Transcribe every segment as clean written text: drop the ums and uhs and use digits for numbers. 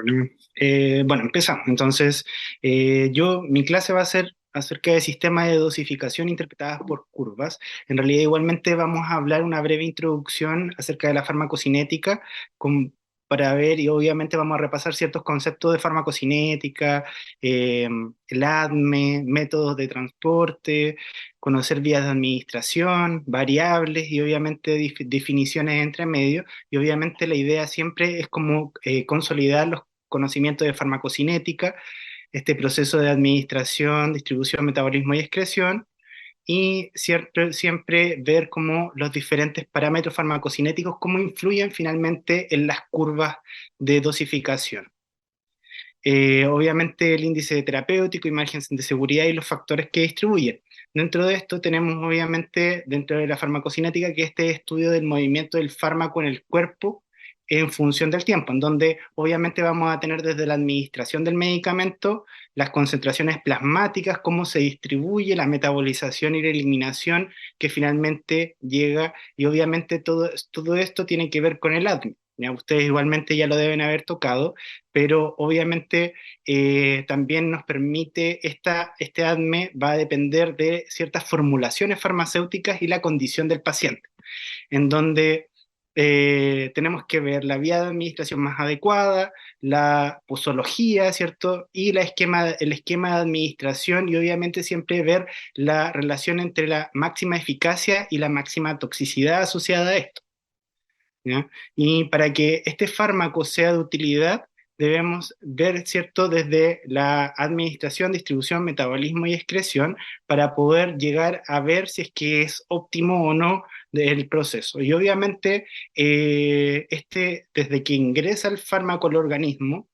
Problema. Bueno, empezamos. Entonces, mi clase va a ser acerca de sistemas de dosificación interpretadas por curvas. En realidad, igualmente vamos a hablar una breve introducción acerca de la farmacocinética para ver, y obviamente vamos a repasar ciertos conceptos de farmacocinética, eh, el ADME, métodos de transporte, conocer vías de administración, variables y obviamente definiciones entre medio. Y obviamente la idea siempre es como consolidar los conocimientos de farmacocinética, este proceso de administración, distribución, metabolismo y excreción, y siempre ver cómo los diferentes parámetros farmacocinéticos, cómo influyen finalmente en las curvas de dosificación. Obviamente el índice terapéutico y margen de seguridad y los factores que distribuyen. Dentro de esto tenemos obviamente, dentro de la farmacocinética, que este estudio del movimiento del fármaco en el cuerpo en función del tiempo, en donde obviamente vamos a tener desde la administración del medicamento, las concentraciones plasmáticas, cómo se distribuye, la metabolización y la eliminación que finalmente llega, y obviamente todo esto tiene que ver con el ADME. Ya, ustedes igualmente ya lo deben haber tocado, pero obviamente también nos permite, este ADME va a depender de ciertas formulaciones farmacéuticas y la condición del paciente, en donde tenemos que ver la vía de administración más adecuada, la posología, ¿cierto? Y el esquema de administración y obviamente siempre ver la relación entre la máxima eficacia y la máxima toxicidad asociada a esto. ¿Ya? Y para que este fármaco sea de utilidad, debemos ver, ¿cierto?, desde la administración, distribución, metabolismo y excreción para poder llegar a ver si es que es óptimo o no el proceso. Y obviamente, desde que ingresa el fármaco al organismo,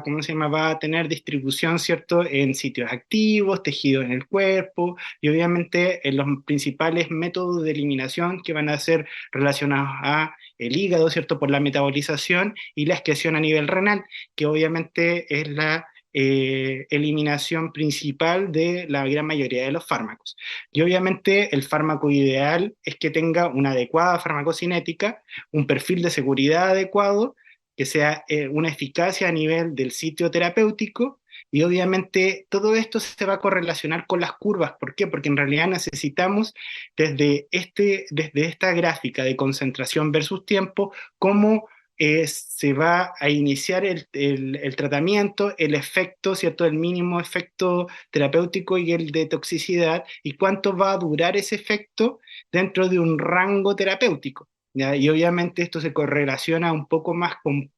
¿cómo se llama? Va a tener distribución, ¿cierto?, en sitios activos, tejidos en el cuerpo, y obviamente en los principales métodos de eliminación que van a ser relacionados a el hígado, ¿cierto? Por la metabolización y la excreción a nivel renal, que obviamente es la eliminación principal de la gran mayoría de los fármacos. Y obviamente el fármaco ideal es que tenga una adecuada farmacocinética, un perfil de seguridad adecuado, que sea una eficacia a nivel del sitio terapéutico, y obviamente todo esto se va a correlacionar con las curvas. ¿Por qué? Porque en realidad necesitamos desde esta gráfica de concentración versus tiempo, cómo se va a iniciar el tratamiento, el efecto, ¿cierto? El mínimo efecto terapéutico y el de toxicidad, y cuánto va a durar ese efecto dentro de un rango terapéutico. ¿Ya? Y obviamente esto se correlaciona un poco más con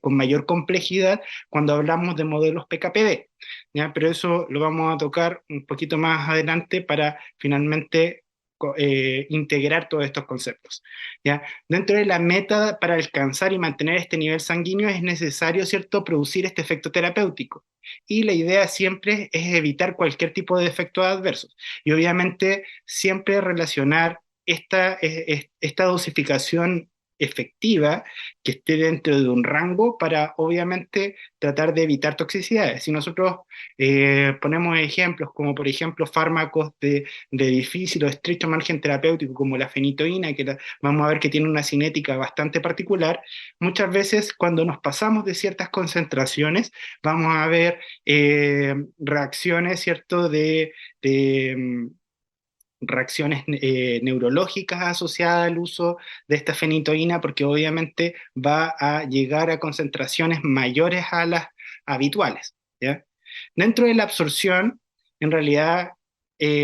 mayor complejidad cuando hablamos de modelos PKPD. ¿Ya? Pero eso lo vamos a tocar un poquito más adelante para finalmente integrar todos estos conceptos. ¿Ya? Dentro de la meta para alcanzar y mantener este nivel sanguíneo es necesario, ¿cierto?, producir este efecto terapéutico. Y la idea siempre es evitar cualquier tipo de efectos adversos. Y obviamente siempre relacionar esta dosificación efectiva que esté dentro de un rango para obviamente tratar de evitar toxicidades. Si nosotros ponemos ejemplos como por ejemplo fármacos de difícil o estrecho margen terapéutico como la fenitoína, vamos a ver que tiene una cinética bastante particular, muchas veces cuando nos pasamos de ciertas concentraciones vamos a ver reacciones, ¿cierto?, de reacciones neurológicas asociadas al uso de esta fenitoína, porque obviamente va a llegar a concentraciones mayores a las habituales, ¿ya? Dentro de la absorción, en realidad,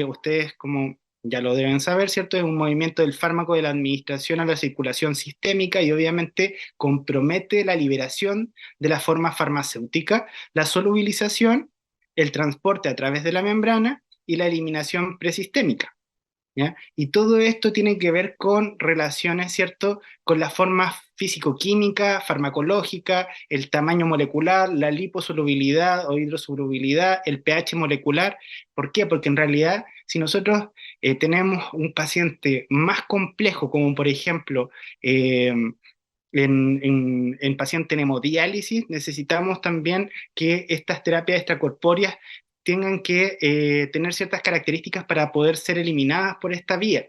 ustedes como ya lo deben saber, ¿cierto? Es un movimiento del fármaco de la administración a la circulación sistémica y obviamente compromete la liberación de la forma farmacéutica, la solubilización, el transporte a través de la membrana y la eliminación presistémica. ¿Ya? Y todo esto tiene que ver con relaciones, ¿cierto?, con la forma físico-química, farmacológica, el tamaño molecular, la liposolubilidad o hidrosolubilidad, el pH molecular. ¿Por qué? Porque en realidad, si nosotros tenemos un paciente más complejo, como por ejemplo en paciente en hemodiálisis, necesitamos también que estas terapias extracorpóreas tengan que tener ciertas características para poder ser eliminadas por esta vía.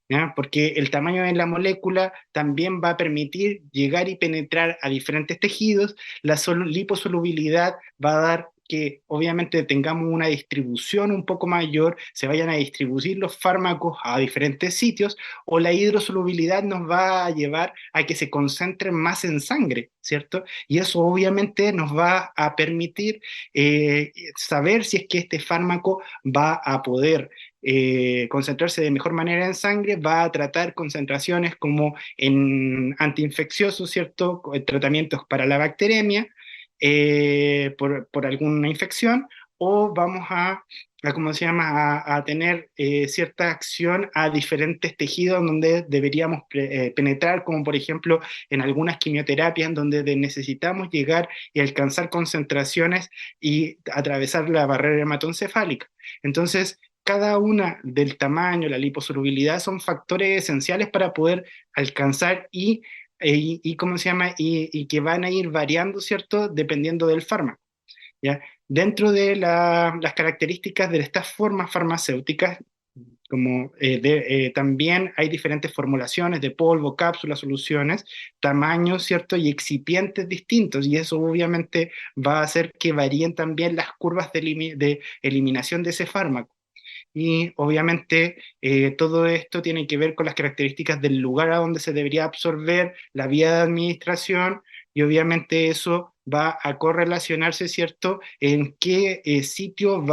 ¿ya? Porque el tamaño de la molécula también va a permitir llegar y penetrar a diferentes tejidos. La liposolubilidad va a dar que obviamente tengamos una distribución un poco mayor, se vayan a distribuir los fármacos a diferentes sitios, o la hidrosolubilidad nos va a llevar a que se concentren más en sangre, ¿cierto? Y eso obviamente nos va a permitir saber si es que este fármaco va a poder concentrarse de mejor manera en sangre, va a tratar concentraciones como en antiinfecciosos, ¿cierto? Tratamientos para la bacteremia, por alguna infección, o vamos ¿cómo se llama?, a tener cierta acción a diferentes tejidos donde deberíamos penetrar, como por ejemplo en algunas quimioterapias donde necesitamos llegar y alcanzar concentraciones y atravesar la barrera hematoencefálica. Entonces, cada una del tamaño, la liposolubilidad son factores esenciales para poder alcanzar ¿cómo se llama? Y que van a ir variando, ¿cierto? Dependiendo del fármaco, ¿ya? Dentro de las características de estas formas farmacéuticas, también hay diferentes formulaciones de polvo, cápsulas, soluciones, tamaños, ¿cierto? Y excipientes distintos, y eso obviamente va a hacer que varíen también las curvas de eliminación de ese fármaco. Y obviamente todo esto tiene que ver con las características del lugar a donde se debería absorber, la vía de administración, y obviamente eso va a correlacionarse, ¿cierto?, en qué sitio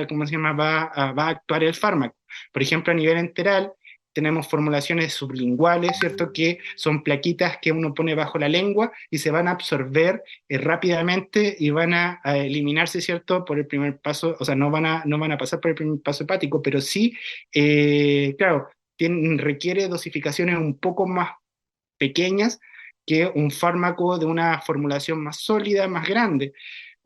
¿cómo se llama?, va a actuar el fármaco. Por ejemplo, a nivel enteral, tenemos formulaciones sublinguales, ¿cierto?, que son plaquitas que uno pone bajo la lengua y se van a absorber rápidamente y van a eliminarse, ¿cierto?, por el primer paso, o sea, no van a pasar por el primer paso hepático, pero sí, claro, requiere dosificaciones un poco más pequeñas que un fármaco de una formulación más sólida, más grande.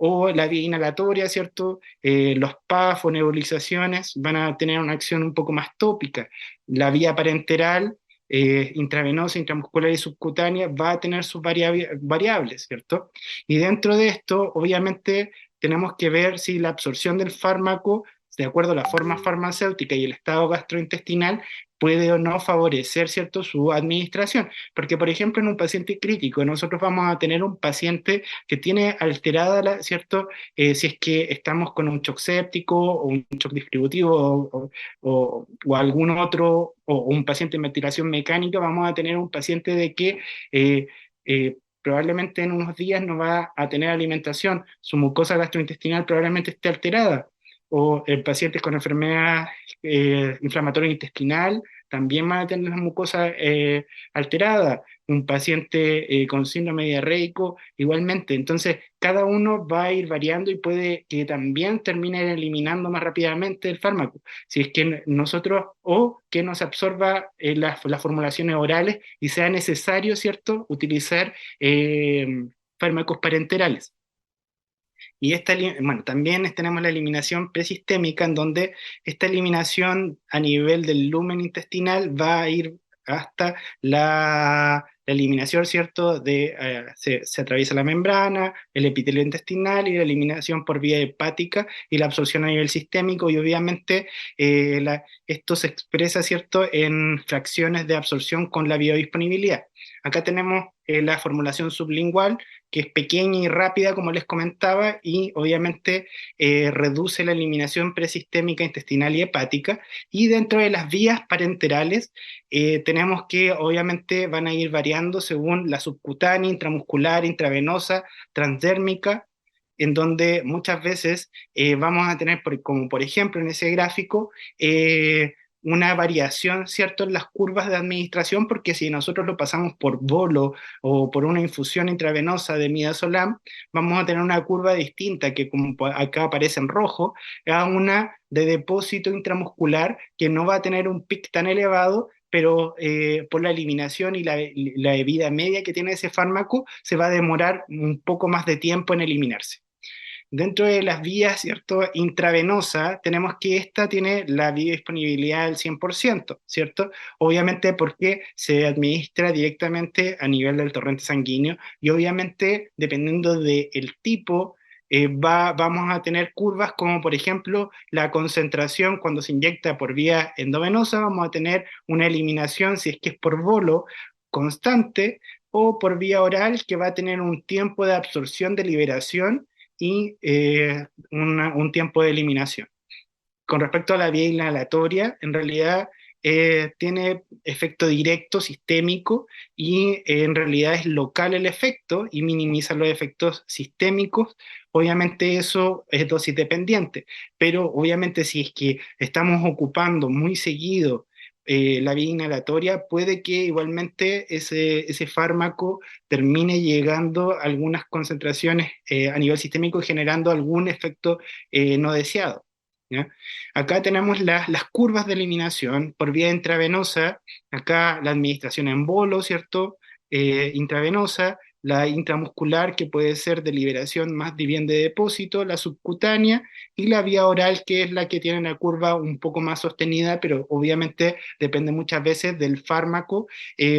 O la vía inhalatoria, ¿cierto? Los PAF o nebulizaciones van a tener una acción un poco más tópica. La vía parenteral, intravenosa, intramuscular y subcutánea, va a tener sus variables, ¿cierto? Y dentro de esto, obviamente, tenemos que ver si la absorción del fármaco, de acuerdo a la forma farmacéutica y el estado gastrointestinal, puede o no favorecer, ¿cierto?, su administración. Porque, por ejemplo, en un paciente crítico, nosotros vamos a tener un paciente que tiene alterada, ¿cierto?, si es que estamos con un shock séptico o un shock distributivo o algún otro, o un paciente en ventilación mecánica, vamos a tener un paciente de que probablemente en unos días no va a tener alimentación, su mucosa gastrointestinal probablemente esté alterada, o pacientes con enfermedad inflamatoria intestinal también van a tener la mucosa alterada, un paciente con síndrome diarreico igualmente. Entonces, cada uno va a ir variando y puede que también termine eliminando más rápidamente el fármaco, si es que nosotros, o que nos absorba las formulaciones orales y sea necesario, ¿cierto?, utilizar fármacos parenterales. Y bueno, también tenemos la eliminación presistémica, en donde esta eliminación a nivel del lumen intestinal va a ir hasta la eliminación, ¿cierto? Se atraviesa la membrana, el epitelio intestinal y la eliminación por vía hepática y la absorción a nivel sistémico, y obviamente esto se expresa, ¿cierto?, en fracciones de absorción con la biodisponibilidad. Acá tenemos la formulación sublingual, que es pequeña y rápida, como les comentaba, y obviamente reduce la eliminación presistémica intestinal y hepática. Y dentro de las vías parenterales, tenemos que obviamente van a ir variando según la subcutánea, intramuscular, intravenosa, transdérmica, en donde muchas veces vamos a tener, como por ejemplo en ese gráfico, una variación, ¿cierto?, en las curvas de administración, porque si nosotros lo pasamos por bolo o por una infusión intravenosa de midazolam, vamos a tener una curva distinta, que como acá aparece en rojo, a una de depósito intramuscular, que no va a tener un pic tan elevado, pero por la eliminación y la vida media que tiene ese fármaco, se va a demorar un poco más de tiempo en eliminarse. Dentro de las vías, ¿cierto?, intravenosa, tenemos que esta tiene la biodisponibilidad del 100%, ¿cierto? Obviamente porque se administra directamente a nivel del torrente sanguíneo, y obviamente dependiendo del tipo vamos a tener curvas como por ejemplo la concentración cuando se inyecta por vía endovenosa, vamos a tener una eliminación si es que es por bolo constante o por vía oral que va a tener un tiempo de absorción de liberación y un tiempo de eliminación. Con respecto a la vía inhalatoria, en realidad tiene efecto directo, sistémico, y en realidad es local el efecto y minimiza los efectos sistémicos. Obviamente eso es dosis dependiente, pero obviamente si es que estamos ocupando muy seguido la vía inhalatoria, puede que igualmente ese fármaco termine llegando a algunas concentraciones a nivel sistémico y generando algún efecto no deseado. ¿Ya? Acá tenemos las curvas de eliminación por vía intravenosa, acá la administración en bolo, ¿cierto? Intravenosa, la intramuscular que puede ser de liberación más de bien de depósito, la subcutánea y la vía oral que es la que tiene una curva un poco más sostenida, pero obviamente depende muchas veces del fármaco,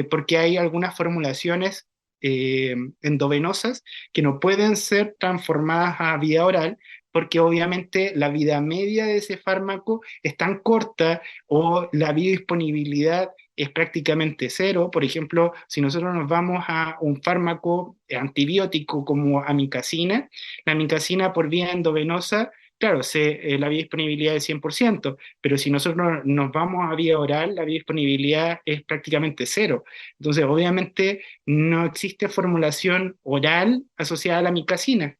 porque hay algunas formulaciones endovenosas que no pueden ser transformadas a vía oral porque obviamente la vida media de ese fármaco es tan corta o la biodisponibilidad es prácticamente cero. Por ejemplo, si nosotros nos vamos a un fármaco antibiótico como amicacina, la amicacina por vía endovenosa, claro, la biodisponibilidad es 100%, pero si nosotros nos vamos a vía oral, la biodisponibilidad es prácticamente cero. Entonces, obviamente, no existe formulación oral asociada a la amicacina.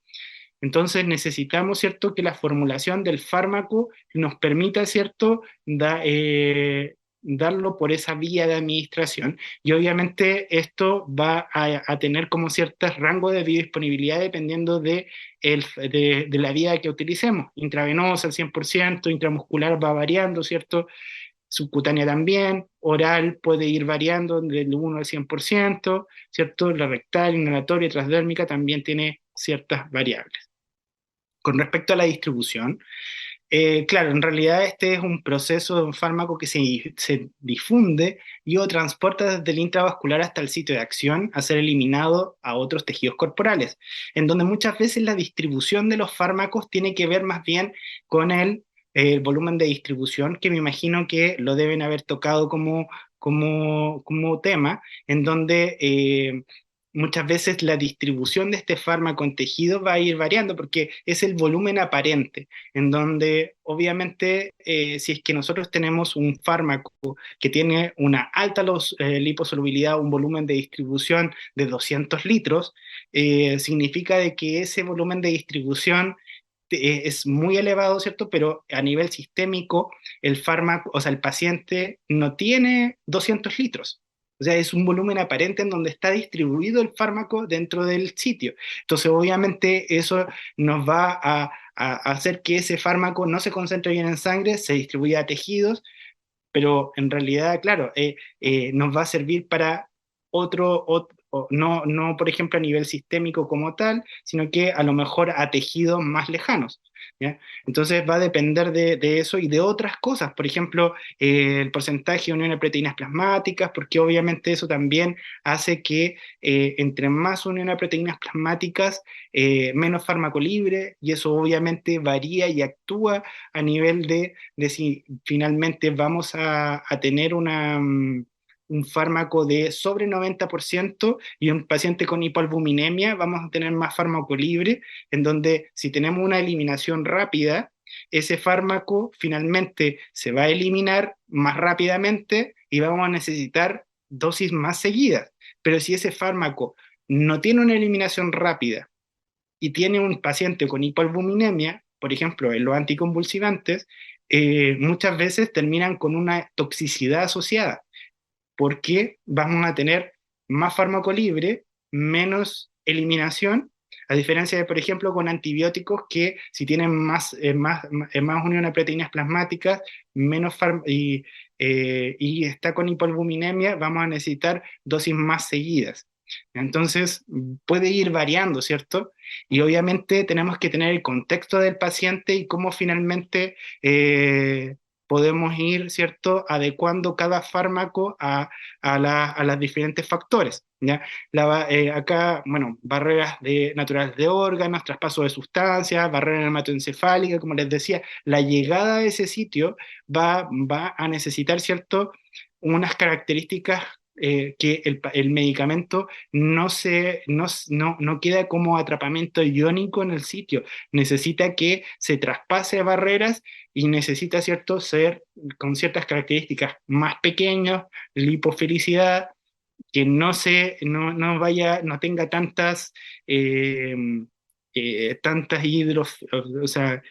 Entonces necesitamos, ¿cierto?, que la formulación del fármaco nos permita, ¿cierto?, darlo por esa vía de administración. Y obviamente esto va a tener como ciertos rangos de biodisponibilidad dependiendo de la vía que utilicemos. Intravenosa al 100%, intramuscular va variando, ¿cierto? Subcutánea también, oral puede ir variando del 1 al 100%, ¿cierto? La rectal, inhalatoria, transdérmica también tiene ciertas variables. Con respecto a la distribución, claro, en realidad este es un proceso de un fármaco que se difunde y o transporta desde el intravascular hasta el sitio de acción a ser eliminado a otros tejidos corporales, en donde muchas veces la distribución de los fármacos tiene que ver más bien con el volumen de distribución, que me imagino que lo deben haber tocado como tema, en donde muchas veces la distribución de este fármaco en tejido va a ir variando porque es el volumen aparente, en donde obviamente si es que nosotros tenemos un fármaco que tiene una alta liposolubilidad, un volumen de distribución de 200 litros, significa de que ese volumen de distribución es muy elevado, ¿cierto? Pero a nivel sistémico, el fármaco, o sea, el paciente no tiene 200 litros. O sea, es un volumen aparente en donde está distribuido el fármaco dentro del sitio. Entonces, obviamente, eso nos va a hacer que ese fármaco no se concentre bien en sangre, se distribuya a tejidos, pero en realidad, claro, nos va a servir para no, por ejemplo, a nivel sistémico como tal, sino que a lo mejor a tejidos más lejanos. ¿Ya? Entonces va a depender de eso y de otras cosas, por ejemplo, el porcentaje de unión de proteínas plasmáticas, porque obviamente eso también hace que entre más unión de proteínas plasmáticas, menos fármaco libre, y eso obviamente varía y actúa a nivel de si finalmente vamos a tener un fármaco de sobre 90% y un paciente con hipoalbuminemia, vamos a tener más fármaco libre, en donde si tenemos una eliminación rápida, ese fármaco finalmente se va a eliminar más rápidamente y vamos a necesitar dosis más seguidas. Pero si ese fármaco no tiene una eliminación rápida y tiene un paciente con hipoalbuminemia, por ejemplo, en los anticonvulsivantes, muchas veces terminan con una toxicidad asociada, porque vamos a tener más fármaco libre, menos eliminación, a diferencia de, por ejemplo, con antibióticos que si tienen más unión a proteínas plasmáticas y está con hipoalbuminemia, vamos a necesitar dosis más seguidas. Entonces, puede ir variando, ¿cierto? Y obviamente tenemos que tener el contexto del paciente y cómo finalmente podemos ir, ¿cierto?, adecuando cada fármaco a los diferentes factores, ¿ya? Acá, bueno, barreras naturales de órganos, traspaso de sustancias, barrera hematoencefálica, como les decía, la llegada a ese sitio va a necesitar, ¿cierto?, unas características que el medicamento no queda como atrapamiento iónico en el sitio, necesita que se traspase barreras y necesita, ¿cierto?, ser con ciertas características más pequeños, lipofilicidad, que no tenga eh, tantas o sea,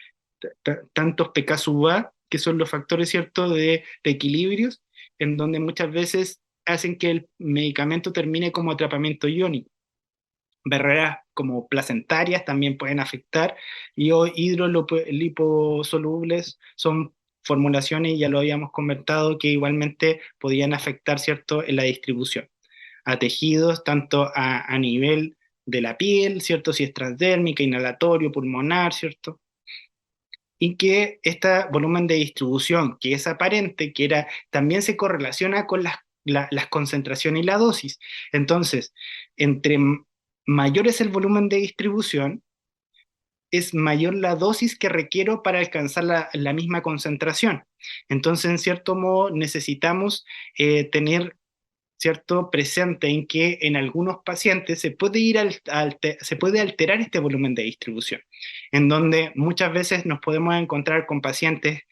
tantos pK-A, que son los factores, ¿cierto?, de equilibrios, en donde muchas veces hacen que el medicamento termine como atrapamiento iónico. Barreras como placentarias también pueden afectar, y o hidroliposolubles son formulaciones, ya lo habíamos comentado, que igualmente podían afectar, ¿cierto?, en la distribución a tejidos, tanto a nivel de la piel, ¿cierto?, si es transdérmica, inhalatorio, pulmonar, ¿cierto? Y que este volumen de distribución, que es aparente, también se correlaciona con las concentraciones y la dosis. Entonces, entre mayor es el volumen de distribución, es mayor la dosis que requiero para alcanzar la misma concentración. Entonces, en cierto modo, necesitamos tener, ¿cierto?, presente en que en algunos pacientes se puede alterar este volumen de distribución, en donde muchas veces nos podemos encontrar con pacientes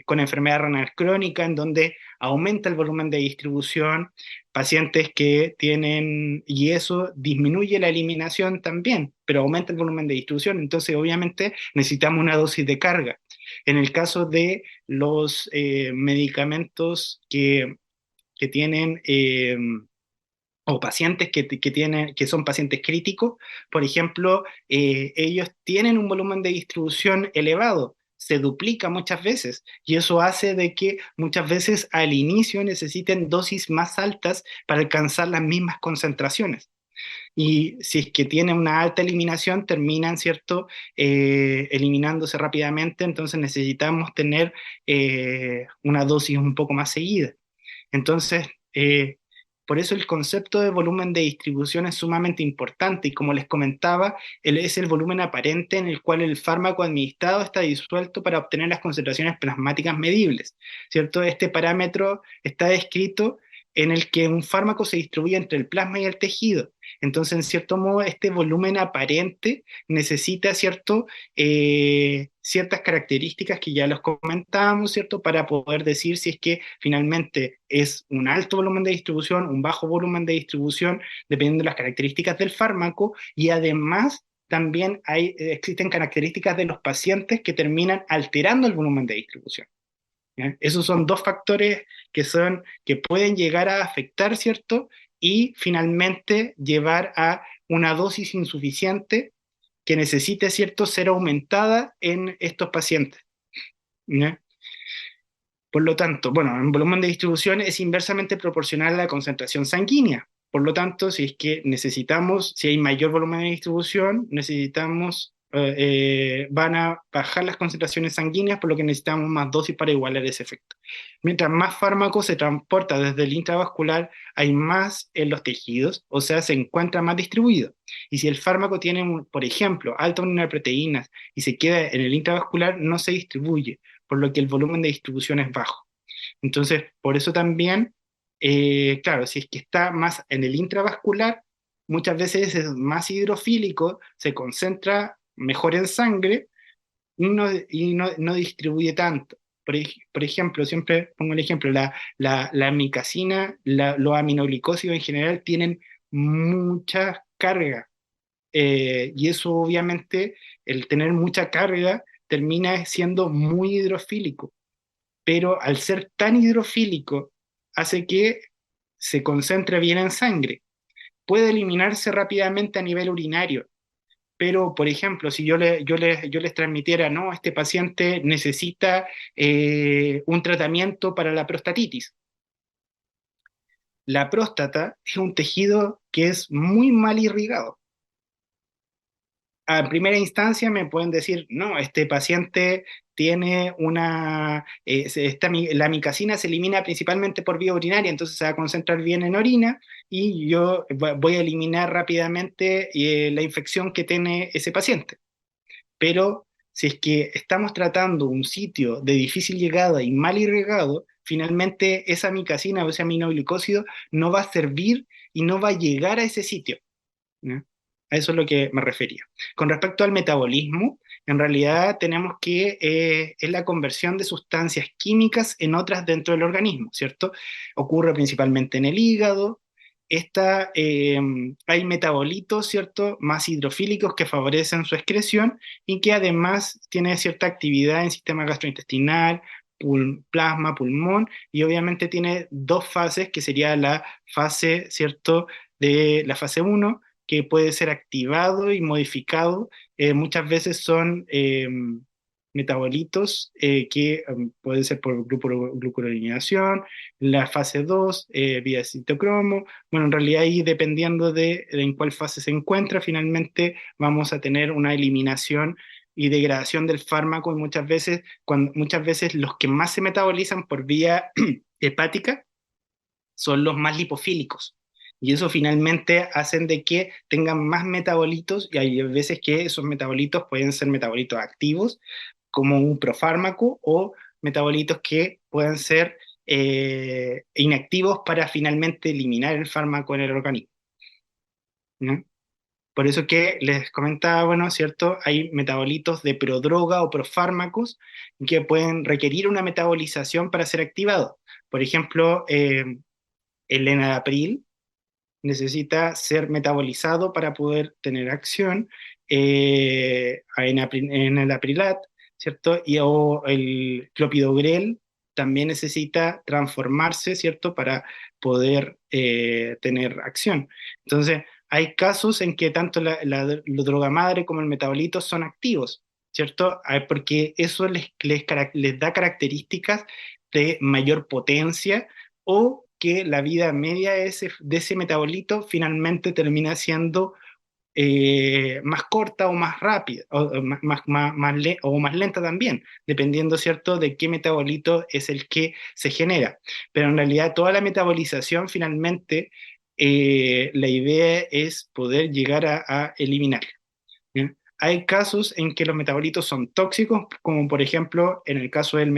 con enfermedad renal crónica, en donde aumenta el volumen de distribución, pacientes que tienen, y eso disminuye la eliminación también, pero aumenta el volumen de distribución, entonces obviamente necesitamos una dosis de carga. En el caso de los medicamentos que tienen o pacientes que son pacientes críticos, por ejemplo, ellos tienen un volumen de distribución elevado, se duplica muchas veces, y eso hace de que muchas veces al inicio necesiten dosis más altas para alcanzar las mismas concentraciones. Y si es que tienen una alta eliminación, terminan, ¿cierto?, eliminándose rápidamente, entonces necesitamos tener una dosis un poco más seguida. Entonces, por eso el concepto de volumen de distribución es sumamente importante, y como les comentaba, es el volumen aparente en el cual el fármaco administrado está disuelto para obtener las concentraciones plasmáticas medibles, ¿cierto? Este parámetro está descrito en el que un fármaco se distribuye entre el plasma y el tejido. Entonces, en cierto modo, este volumen aparente necesita, ¿cierto?, ciertas características que ya los comentábamos, ¿cierto?, para poder decir si es que finalmente es un alto volumen de distribución, un bajo volumen de distribución, dependiendo de las características del fármaco, y además también existen características de los pacientes que terminan alterando el volumen de distribución. ¿Ya? Esos son dos factores que pueden llegar a afectar, ¿cierto? Y finalmente llevar a una dosis insuficiente que necesite, ¿cierto?, ser aumentada en estos pacientes. ¿Ya? Por lo tanto, bueno, el volumen de distribución es inversamente proporcional a la concentración sanguínea. Por lo tanto, si hay mayor volumen de distribución, van a bajar las concentraciones sanguíneas, por lo que necesitamos más dosis para igualar ese efecto. Mientras más fármaco se transporta desde el intravascular, hay más en los tejidos, o sea, se encuentra más distribuido. Y si el fármaco tiene, por ejemplo, alta unidad de proteínas y se queda en el intravascular, no se distribuye, por lo que el volumen de distribución es bajo. Entonces, por eso también, claro, si es que está más en el intravascular, muchas veces es más hidrofílico, se concentra mejor en sangre y no distribuye tanto. Por ejemplo, siempre pongo el ejemplo, la amicacina, los aminoglicósidos en general tienen mucha carga, y eso obviamente, el tener mucha carga, termina siendo muy hidrofílico, pero al ser tan hidrofílico, hace que se concentre bien en sangre. Puede eliminarse rápidamente a nivel urinario, pero, por ejemplo, si yo les transmitiera, no, este paciente necesita un tratamiento para la prostatitis. La próstata es un tejido que es muy mal irrigado. a primera instancia me pueden decir, no, este paciente tiene la amicacina se elimina principalmente por vía urinaria, entonces se va a concentrar bien en orina y yo voy a eliminar rápidamente la infección que tiene ese paciente. Pero si es que estamos tratando un sitio de difícil llegada y mal irrigado, finalmente esa amicacina o ese aminoglucósido no va a servir y no va a llegar a ese sitio, ¿no? A eso es lo que me refería. Con respecto al metabolismo, en realidad tenemos que es la conversión de sustancias químicas en otras dentro del organismo, ¿cierto? Ocurre principalmente en el hígado. Hay metabolitos, ¿cierto? Más hidrofílicos que favorecen su excreción y que además tiene cierta actividad en sistema gastrointestinal, plasma, pulmón, y obviamente tiene dos fases, que sería la fase, ¿cierto? De la fase uno que puede ser activado y modificado. Muchas veces son metabolitos que pueden ser por glucuronidación, la fase 2 vía citocromo. Bueno, en realidad ahí dependiendo de en cuál fase se encuentra, finalmente vamos a tener una eliminación y degradación del fármaco y muchas veces los que más se metabolizan por vía hepática son los más lipofílicos. Y eso finalmente hacen de que tengan más metabolitos y hay veces que esos metabolitos pueden ser metabolitos activos como un profármaco o metabolitos que pueden ser inactivos para finalmente eliminar el fármaco en el organismo, ¿no? Por eso que les comentaba, bueno, ¿cierto? Hay metabolitos de prodroga o profármacos que pueden requerir una metabolización para ser activados. Por ejemplo, el enalapril necesita ser metabolizado para poder tener acción, en el aprilat, ¿cierto? O el clopidogrel también necesita transformarse, ¿cierto? Para poder tener acción. Entonces, hay casos en que tanto la droga madre como el metabolito son activos, ¿cierto? Porque eso les da características de mayor potencia o que la vida media de ese metabolito finalmente termina siendo más corta o más rápida, o o más lenta también, dependiendo, ¿cierto?, de qué metabolito es el que se genera. Pero en realidad toda la metabolización finalmente, la idea es poder llegar a eliminar. ¿Bien? Hay casos en que los metabolitos son tóxicos, como por ejemplo en el caso del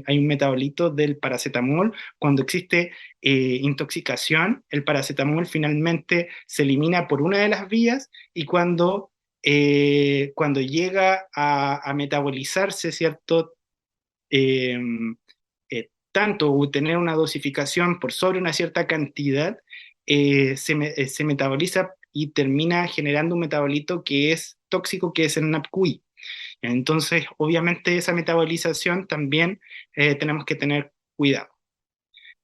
hay un metabolito del paracetamol. Cuando existe intoxicación, el paracetamol finalmente se elimina por una de las vías y cuando llega a metabolizarse, ¿cierto? Eh, Tanto o tener una dosificación por sobre una cierta cantidad, se metaboliza y termina generando un metabolito que es tóxico, que es el NAPQI. Entonces, obviamente, esa metabolización también tenemos que tener cuidado.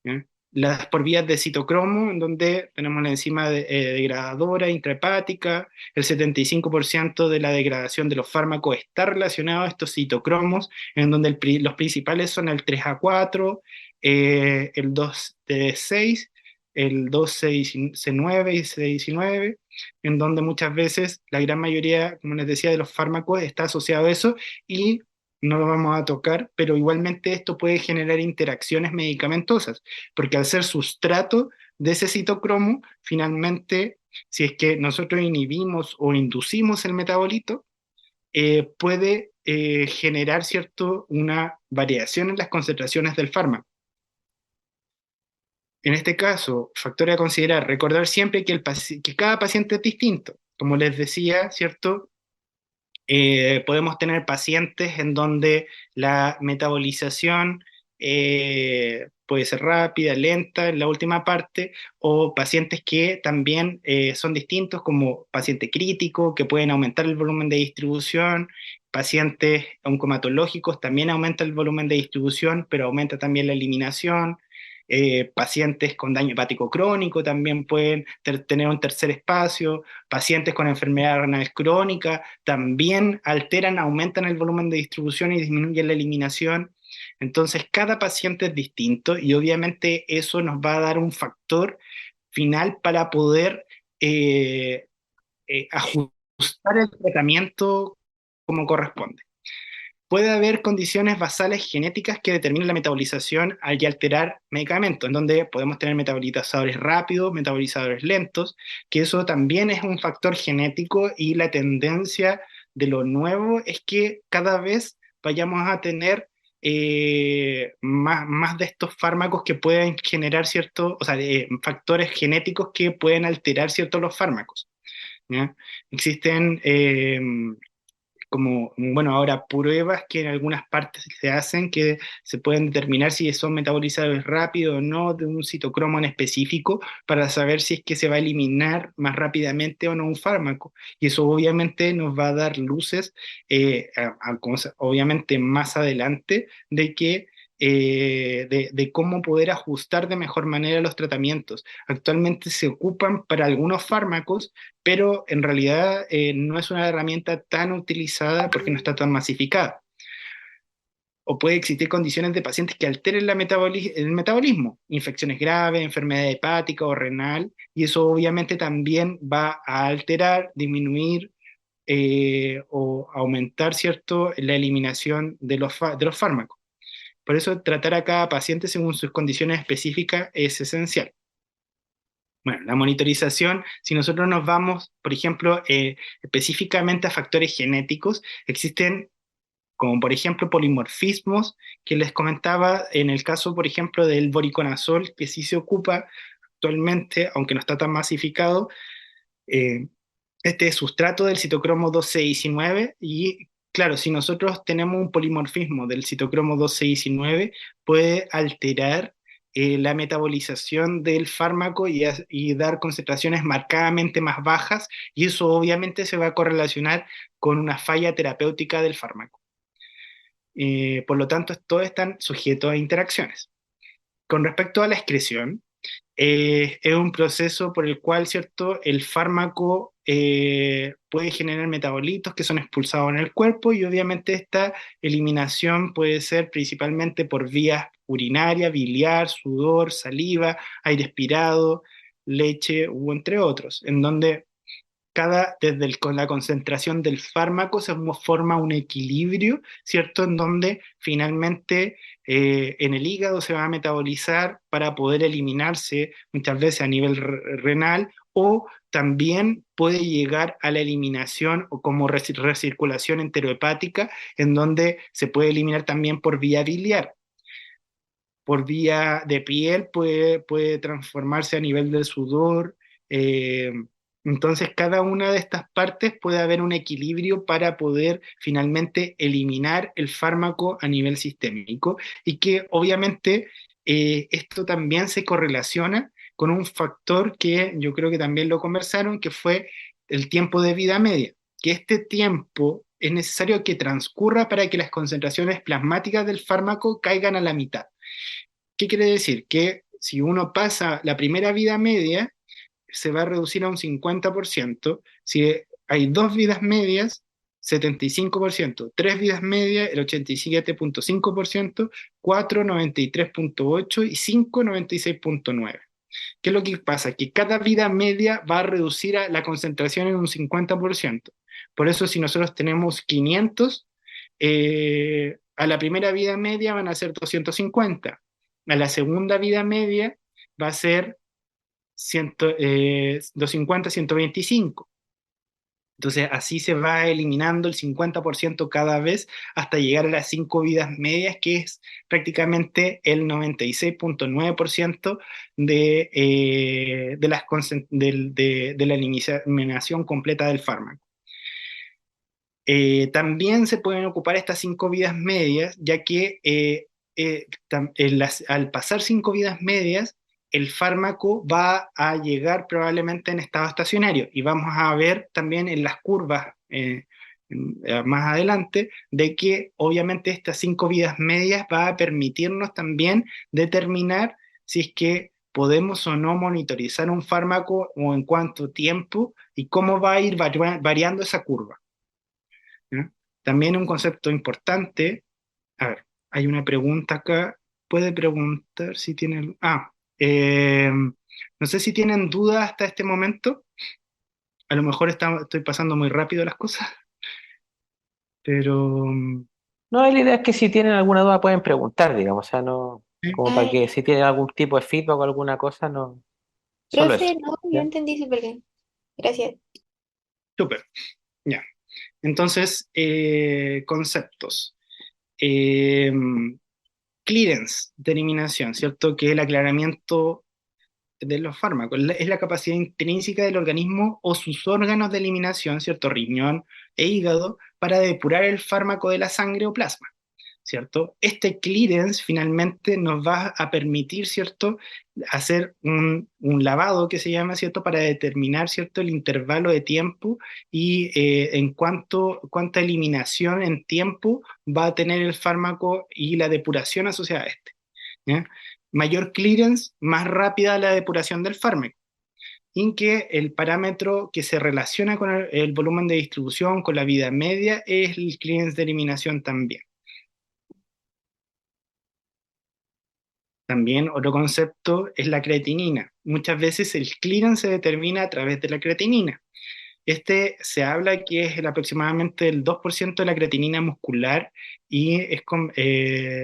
¿Ya? Las por vías de citocromo, en donde tenemos la enzima degradadora intrahepática, el 75% de la degradación de los fármacos está relacionado a estos citocromos, en donde los principales son el 3A4, el 2D6, el 2C9 y C19, en donde muchas veces la gran mayoría, como les decía, de los fármacos está asociado a eso y no lo vamos a tocar, pero igualmente esto puede generar interacciones medicamentosas porque al ser sustrato de ese citocromo, finalmente, si es que nosotros inhibimos o inducimos el metabolito, puede generar, ¿cierto?, una variación en las concentraciones del fármaco. En este caso, factor a considerar, recordar siempre que, que cada paciente es distinto. Como les decía, ¿cierto? Podemos tener pacientes en donde la metabolización puede ser rápida, lenta en la última parte, o pacientes que también son distintos, como paciente crítico, que pueden aumentar el volumen de distribución, pacientes oncomatológicos también aumenta el volumen de distribución, pero aumenta también la eliminación. Pacientes con daño hepático crónico también pueden tener un tercer espacio, pacientes con enfermedad renal crónica también alteran, aumentan el volumen de distribución y disminuyen la eliminación. Entonces, cada paciente es distinto y obviamente eso nos va a dar un factor final para poder ajustar ajustar el tratamiento como corresponde. Puede haber condiciones basales genéticas que determinen la metabolización y alterar medicamentos, en donde podemos tener metabolizadores rápidos, metabolizadores lentos, que eso también es un factor genético y la tendencia de lo nuevo es que cada vez vayamos a tener más de estos fármacos que pueden generar ciertos, o sea, factores genéticos que pueden alterar ciertos los fármacos. ¿Ya? Existen como, bueno, ahora pruebas que en algunas partes se hacen que se pueden determinar si son metabolizados rápido o no de un citocromo en específico para saber si es que se va a eliminar más rápidamente o no un fármaco. Y eso obviamente nos va a dar luces, obviamente más adelante, de que de cómo poder ajustar de mejor manera los tratamientos. Actualmente se ocupan para algunos fármacos, pero en realidad no es una herramienta tan utilizada porque no está tan masificada. O puede existir condiciones de pacientes que alteren el metabolismo, infecciones graves, enfermedad hepática o renal, y eso obviamente también va a alterar, disminuir o aumentar, ¿cierto?, la eliminación de de los fármacos. Por eso tratar a cada paciente según sus condiciones específicas es esencial. Bueno, la monitorización, si nosotros nos vamos, por ejemplo, específicamente a factores genéticos, existen como por ejemplo polimorfismos que les comentaba en el caso, por ejemplo, del voriconazol, que sí se ocupa actualmente, aunque no está tan masificado, eh, este sustrato del citocromo 1219 y claro, si nosotros tenemos un polimorfismo del citocromo 1219, puede alterar la metabolización del fármaco y dar concentraciones marcadamente más bajas y eso obviamente se va a correlacionar con una falla terapéutica del fármaco. Por lo tanto, todos están sujetos a interacciones. Con respecto a la excreción, es un proceso por el cual, ¿cierto?, el fármaco puede generar metabolitos que son expulsados en el cuerpo y obviamente esta eliminación puede ser principalmente por vías urinarias, biliar, sudor, saliva, aire expirado, leche u entre otros, en donde con la concentración del fármaco se forma un equilibrio, ¿cierto? En donde finalmente en el hígado se va a metabolizar para poder eliminarse muchas veces a nivel renal o también puede llegar a la eliminación o como recirculación enterohepática, en donde se puede eliminar también por vía biliar. Por vía de piel puede transformarse a nivel del sudor. eh, entonces, cada una de estas partes puede haber un equilibrio para poder finalmente eliminar el fármaco a nivel sistémico y que obviamente esto también se correlaciona con un factor que yo creo que también lo conversaron, que fue el tiempo de vida media, que este tiempo es necesario que transcurra para que las concentraciones plasmáticas del fármaco caigan a la mitad. ¿Qué quiere decir? Que si uno pasa la primera vida media, se va a reducir a un 50%. Si hay dos vidas medias, 75%. Tres vidas medias, el 87,5%. Cuatro, 93,8%. Y cinco, 96,9%. ¿Qué es lo que pasa? Que cada vida media va a reducir a la concentración en un 50%. Por eso si nosotros tenemos 500, a la primera vida media van a ser 250. A la segunda vida media va a ser 250, 125. Entonces así se va eliminando el 50% cada vez hasta llegar a las 5 vidas medias, que es prácticamente el 96,9% de la eliminación completa del fármaco. También se pueden ocupar estas 5 vidas medias, ya que al pasar 5 vidas medias, el fármaco va a llegar probablemente en estado estacionario y vamos a ver también en las curvas más adelante de que obviamente estas 5 vidas medias va a permitirnos también determinar si es que podemos o no monitorizar un fármaco o en cuánto tiempo y cómo va a ir variando esa curva. ¿Ya? También un concepto importante, a ver, hay una pregunta acá, puede preguntar si tienen, no sé si tienen dudas hasta este momento. A lo mejor estoy pasando muy rápido las cosas, pero No, y la idea es que si tienen alguna duda pueden preguntar, digamos, o sea, no, como para Ay, que si tienen algún tipo de feedback o alguna cosa, no, solo eso. profe, no, yo ¿Ya? entendí súper bien. Gracias. súper, ya. Entonces, conceptos. Eh, Clearance de eliminación, ¿cierto? Que es el aclaramiento de los fármacos, es la capacidad intrínseca del organismo o sus órganos de eliminación, ¿cierto? Riñón e hígado, para depurar el fármaco de la sangre o plasma. ¿Cierto? Este clearance finalmente nos va a permitir, ¿cierto?, hacer un lavado que se llama, ¿cierto?, para determinar, ¿cierto?, el intervalo de tiempo y en cuánta eliminación en tiempo va a tener el fármaco y la depuración asociada a este. ¿Ya? Mayor clearance, más rápida la depuración del fármaco, en que el parámetro que se relaciona con el volumen de distribución, con la vida media, es el clearance de eliminación también. También otro concepto es la creatinina. Muchas veces el clearance se determina a través de la creatinina. Este se habla que es aproximadamente el 2% de la creatinina muscular y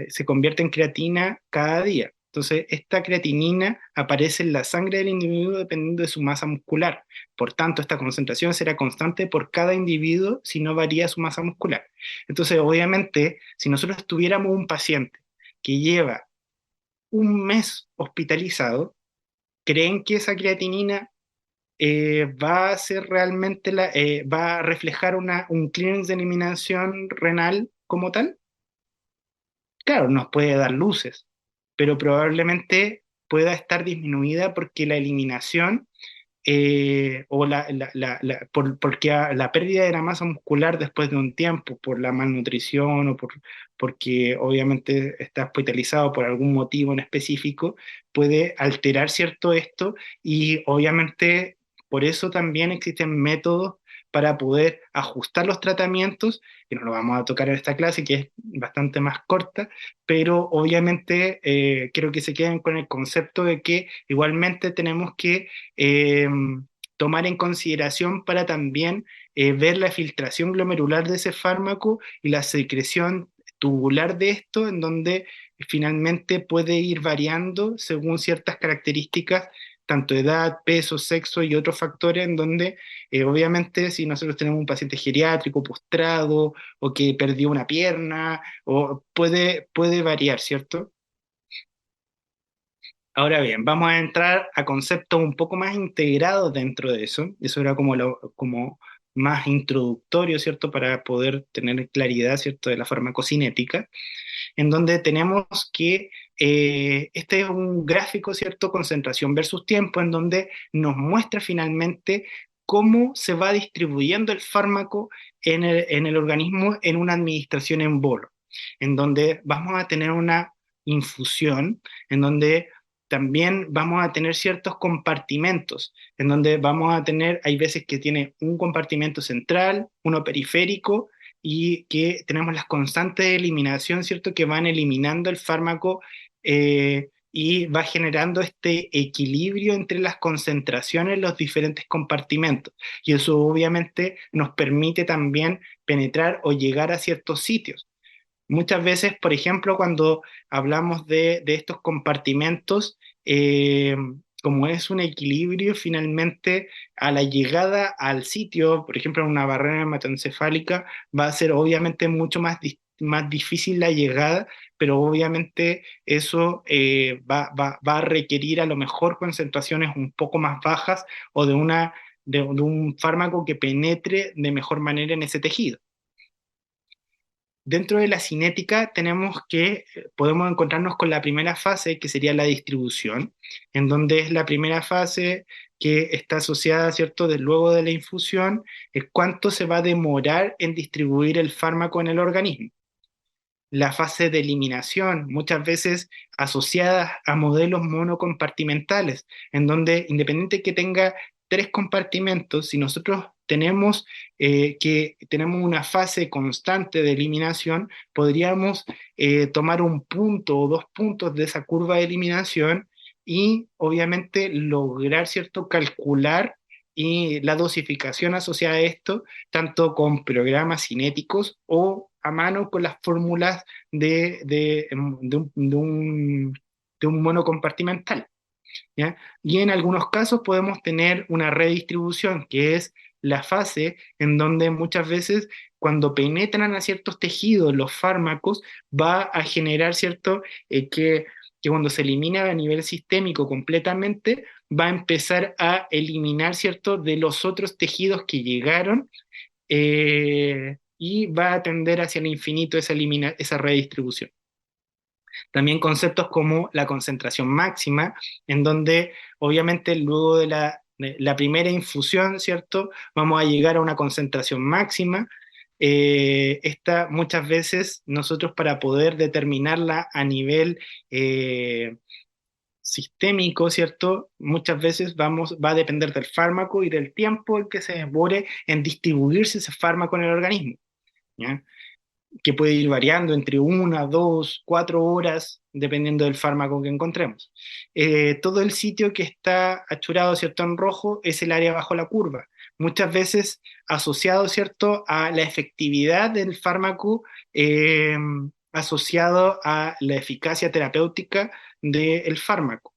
se convierte en creatina cada día. Entonces, esta creatinina aparece en la sangre del individuo dependiendo de su masa muscular. Por tanto, esta concentración será constante por cada individuo si no varía su masa muscular. Entonces, obviamente, si nosotros tuviéramos un paciente que lleva un mes hospitalizado, ¿creen que esa creatinina va a ser realmente va a reflejar un clearance de eliminación renal como tal? Claro, nos puede dar luces, pero probablemente pueda estar disminuida porque la eliminación o porque la pérdida de la masa muscular después de un tiempo, por la malnutrición o porque obviamente está hospitalizado por algún motivo en específico, puede alterar cierto esto y obviamente por eso también existen métodos para poder ajustar los tratamientos, que no lo vamos a tocar en esta clase, que es bastante más corta, pero obviamente quiero que se queden con el concepto de que igualmente tenemos que eh, tomar en consideración para también ver la filtración glomerular de ese fármaco y la secreción tubular de esto, en donde finalmente puede ir variando según ciertas características, tanto edad, peso, sexo y otros factores, en donde obviamente si nosotros tenemos un paciente geriátrico, postrado, o que perdió una pierna, o puede variar, ¿cierto? Ahora bien, vamos a entrar a conceptos un poco más integrados dentro de eso. Eso era como más introductorio, ¿cierto? Para poder tener claridad, ¿cierto? De la farmacocinética, en donde tenemos que este es un gráfico, ¿cierto? Concentración versus tiempo, en donde nos muestra finalmente cómo se va distribuyendo el fármaco en el organismo en una administración en bolo, en donde vamos a tener una infusión, en donde también vamos a tener ciertos compartimentos, en donde vamos a tener, hay veces que tiene un compartimento central, uno periférico, y que tenemos las constantes de eliminación, ¿cierto? Que van eliminando el fármaco y va generando este equilibrio entre las concentraciones en los diferentes compartimentos. Y eso obviamente nos permite también penetrar o llegar a ciertos sitios. Muchas veces, por ejemplo, cuando hablamos de estos compartimentos, eh, como es un equilibrio, finalmente a la llegada al sitio, por ejemplo, en una barrera hematoencefálica, va a ser obviamente mucho más difícil la llegada, pero obviamente eso va a requerir a lo mejor concentraciones un poco más bajas o de un fármaco que penetre de mejor manera en ese tejido. Dentro de la cinética podemos encontrarnos con la primera fase, que sería la distribución, en donde es la primera fase que está asociada, ¿cierto?, luego de la infusión, es cuánto se va a demorar en distribuir el fármaco en el organismo. La fase de eliminación, muchas veces asociada a modelos monocompartimentales, en donde independiente que tenga tres compartimentos, si nosotros tenemos una fase constante de eliminación, podríamos tomar un punto o dos puntos de esa curva de eliminación y obviamente lograr, ¿cierto?, calcular y la dosificación asociada a esto, tanto con programas cinéticos o a mano con las fórmulas de un mono compartimental. ¿Ya? Y en algunos casos podemos tener una redistribución, que es la fase en donde muchas veces cuando penetran a ciertos tejidos los fármacos va a generar cierto que cuando se elimina a nivel sistémico completamente va a empezar a eliminar cierto de los otros tejidos que llegaron y va a tender hacia el infinito esa redistribución. También conceptos como la concentración máxima, en donde obviamente luego de la primera infusión, ¿cierto? Vamos a llegar a una concentración máxima. Esta muchas veces nosotros para poder determinarla a nivel sistémico, ¿cierto? Muchas veces va a depender del fármaco y del tiempo en que se demore en distribuirse ese fármaco en el organismo, ¿ya? Que puede ir variando entre 1, 2, 4 horas, dependiendo del fármaco que encontremos. Todo el sitio que está achurado, ¿cierto?, en rojo es el área bajo la curva, muchas veces asociado, ¿cierto?, a la efectividad del fármaco, asociado a la eficacia terapéutica del fármaco.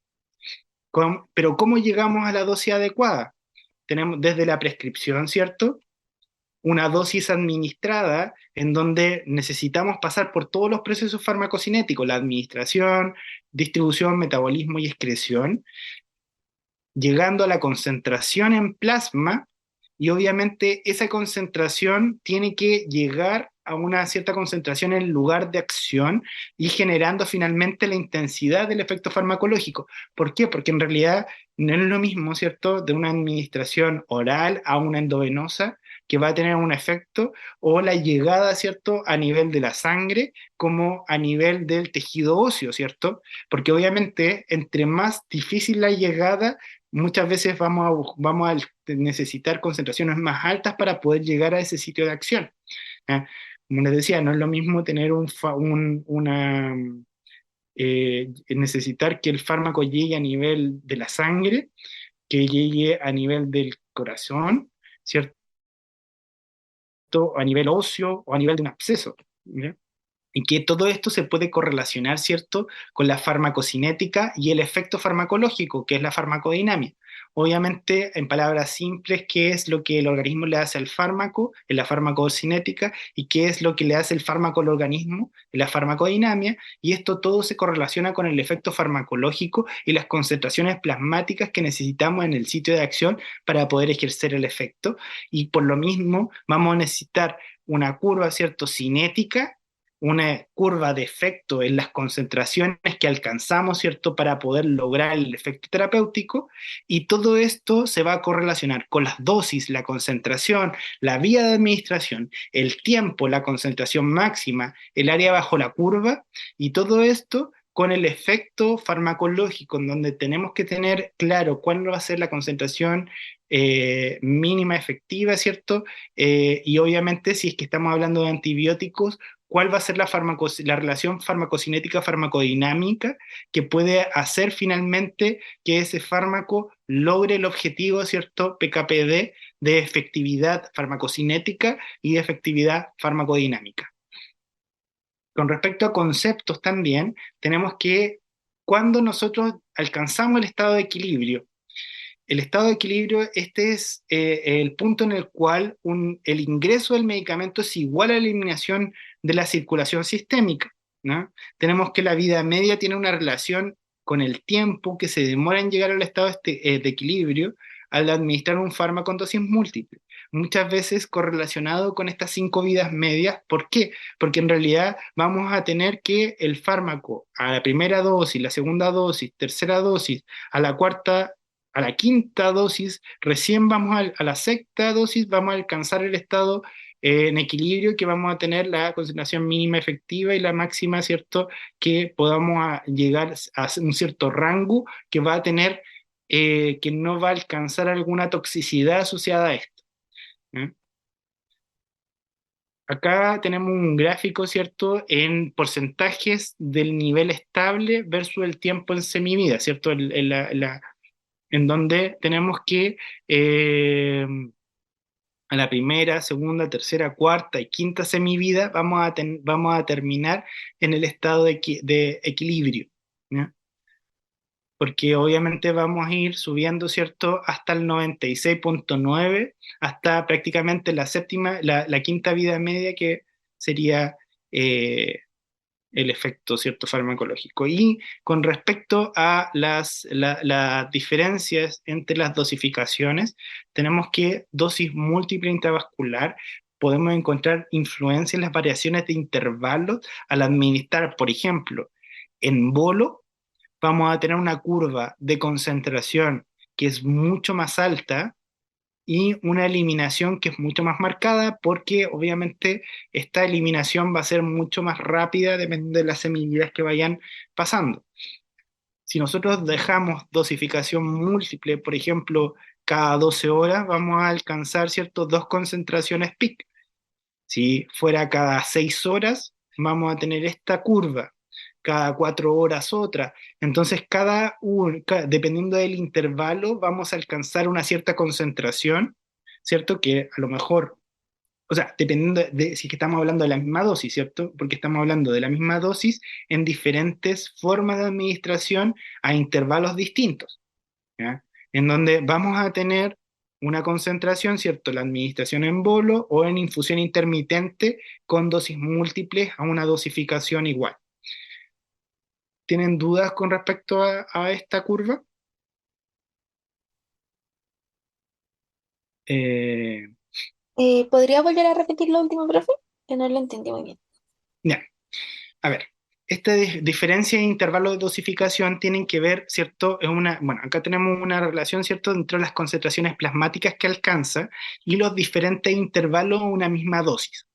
Pero ¿cómo llegamos a la dosis adecuada? Tenemos desde la prescripción, ¿cierto?, una dosis administrada en donde necesitamos pasar por todos los procesos farmacocinéticos, la administración, distribución, metabolismo y excreción, llegando a la concentración en plasma, y obviamente esa concentración tiene que llegar a una cierta concentración en el lugar de acción y generando finalmente la intensidad del efecto farmacológico. ¿Por qué? Porque en realidad no es lo mismo, ¿cierto?, de una administración oral a una endovenosa que va a tener un efecto, o la llegada, ¿cierto?, a nivel de la sangre como a nivel del tejido óseo, ¿cierto? Porque obviamente entre más difícil la llegada, muchas veces vamos a necesitar concentraciones más altas para poder llegar a ese sitio de acción. ¿Ya? Como les decía, no es lo mismo tener necesitar que el fármaco llegue a nivel de la sangre, que llegue a nivel del corazón, ¿cierto? A nivel óseo o a nivel de un absceso, ¿ya? Y que todo esto se puede correlacionar, ¿cierto?, con la farmacocinética y el efecto farmacológico, que es la farmacodinamia. Obviamente, en palabras simples, ¿qué es lo que el organismo le hace al fármaco en la farmacocinética y qué es lo que le hace el fármaco al organismo en la farmacodinamia? Y esto todo se correlaciona con el efecto farmacológico y las concentraciones plasmáticas que necesitamos en el sitio de acción para poder ejercer el efecto. Y por lo mismo, vamos a necesitar una curva, ¿cierto?, cinética, una curva de efecto en las concentraciones que alcanzamos, ¿cierto?, para poder lograr el efecto terapéutico, y todo esto se va a correlacionar con las dosis, la concentración, la vía de administración, el tiempo, la concentración máxima, el área bajo la curva, y todo esto con el efecto farmacológico, en donde tenemos que tener claro cuál va a ser la concentración mínima efectiva, ¿cierto? Y obviamente si es que estamos hablando de antibióticos, cuál va a ser la relación farmacocinética-farmacodinámica que puede hacer finalmente que ese fármaco logre el objetivo, ¿cierto?, PKPD, de efectividad farmacocinética y de efectividad farmacodinámica. Con respecto a conceptos también, tenemos que cuando nosotros alcanzamos el estado de equilibrio, el estado de equilibrio, este es el punto en el cual el ingreso del medicamento es igual a la eliminación de la circulación sistémica, ¿no? Tenemos que la vida media tiene una relación con el tiempo que se demora en llegar al estado de equilibrio al administrar un fármaco en dosis múltiple. Muchas veces correlacionado con estas 5 vidas medias. ¿Por qué? Porque en realidad vamos a tener que el fármaco a la primera dosis, la segunda dosis, tercera dosis, a la cuarta, a la quinta dosis, recién vamos a la sexta dosis, vamos a alcanzar el estado en equilibrio, que vamos a tener la concentración mínima efectiva y la máxima, ¿cierto?, que podamos llegar a un cierto rango que va a tener, que no va a alcanzar alguna toxicidad asociada a esto. ¿Eh? Acá tenemos un gráfico, ¿cierto?, en porcentajes del nivel estable versus el tiempo en semivida, ¿cierto? en donde tenemos que a la primera, segunda, tercera, cuarta y quinta semivida vamos a terminar en el estado de equilibrio, ¿ya? Porque obviamente vamos a ir subiendo, ¿cierto?, hasta el 96,9, hasta prácticamente la séptima, la quinta vida media, que sería eh, el efecto, ¿cierto?, farmacológico. Y con respecto a las diferencias entre las dosificaciones, tenemos que dosis múltiple intravascular, podemos encontrar influencia en las variaciones de intervalos al administrar, por ejemplo, en bolo vamos a tener una curva de concentración que es mucho más alta y una eliminación que es mucho más marcada, porque obviamente esta eliminación va a ser mucho más rápida dependiendo de las semillas que vayan pasando. Si nosotros dejamos dosificación múltiple, por ejemplo, cada 12 horas, vamos a alcanzar, ¿cierto?, dos concentraciones peak. Si fuera cada 6 horas, vamos a tener esta curva, cada 4 horas otra. Entonces, dependiendo del intervalo, vamos a alcanzar una cierta concentración, ¿cierto? Que a lo mejor, o sea, dependiendo de si es que estamos hablando de la misma dosis, ¿cierto? Porque estamos hablando de la misma dosis en diferentes formas de administración a intervalos distintos, ¿ya? En donde vamos a tener una concentración, ¿cierto? La administración en bolo o en infusión intermitente con dosis múltiples a una dosificación igual. ¿Tienen dudas con respecto a esta curva? Eh, ¿Podría volver a repetir lo último, profe? Que no lo entendí muy bien. ya. A ver, esta diferencia de intervalo de dosificación tienen que ver, ¿cierto? Bueno, acá tenemos una relación, ¿cierto?, entre las concentraciones plasmáticas que alcanza y los diferentes intervalos de una misma dosis.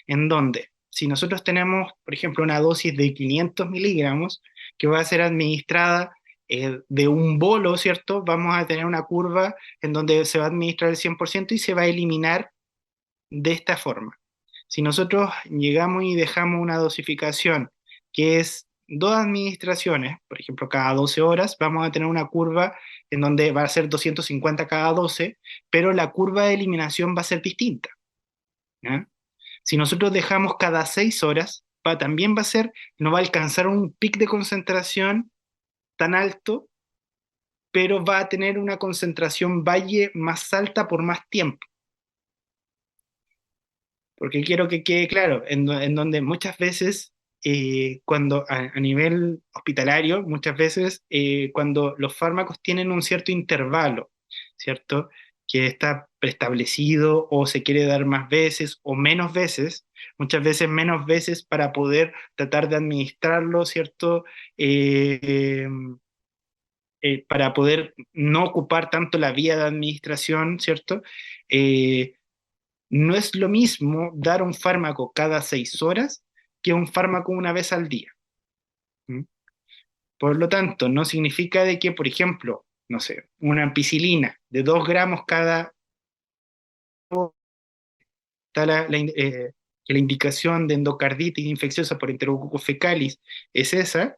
En donde, si nosotros tenemos, por ejemplo, una dosis de 500 miligramos que va a ser administrada de un bolo, ¿cierto? Vamos a tener una curva en donde se va a administrar el 100% y se va a eliminar de esta forma. Si nosotros llegamos y dejamos una dosificación que es dos administraciones, por ejemplo, cada 12 horas, vamos a tener una curva en donde va a ser 250 cada 12, pero la curva de eliminación va a ser distinta, ¿ya? Si nosotros dejamos cada 6 horas, también va a ser, no va a alcanzar un pic de concentración tan alto, pero va a tener una concentración valle más alta por más tiempo. Porque quiero que quede claro, en donde muchas veces, cuando a nivel hospitalario, muchas veces cuando los fármacos tienen un cierto intervalo, ¿cierto? Que está preestablecido o se quiere dar más veces o menos veces, muchas veces menos veces para poder tratar de administrarlo, ¿cierto? Eh, para poder no ocupar tanto la vía de administración, ¿cierto? Eh, no es lo mismo dar un fármaco cada 6 horas que un fármaco una vez al día. ¿Mm? Por lo tanto, no significa de que, por ejemplo, no sé, una ampicilina de 2 gramos cada, está que la indicación de endocarditis infecciosa por Enterococcus fecalis es esa,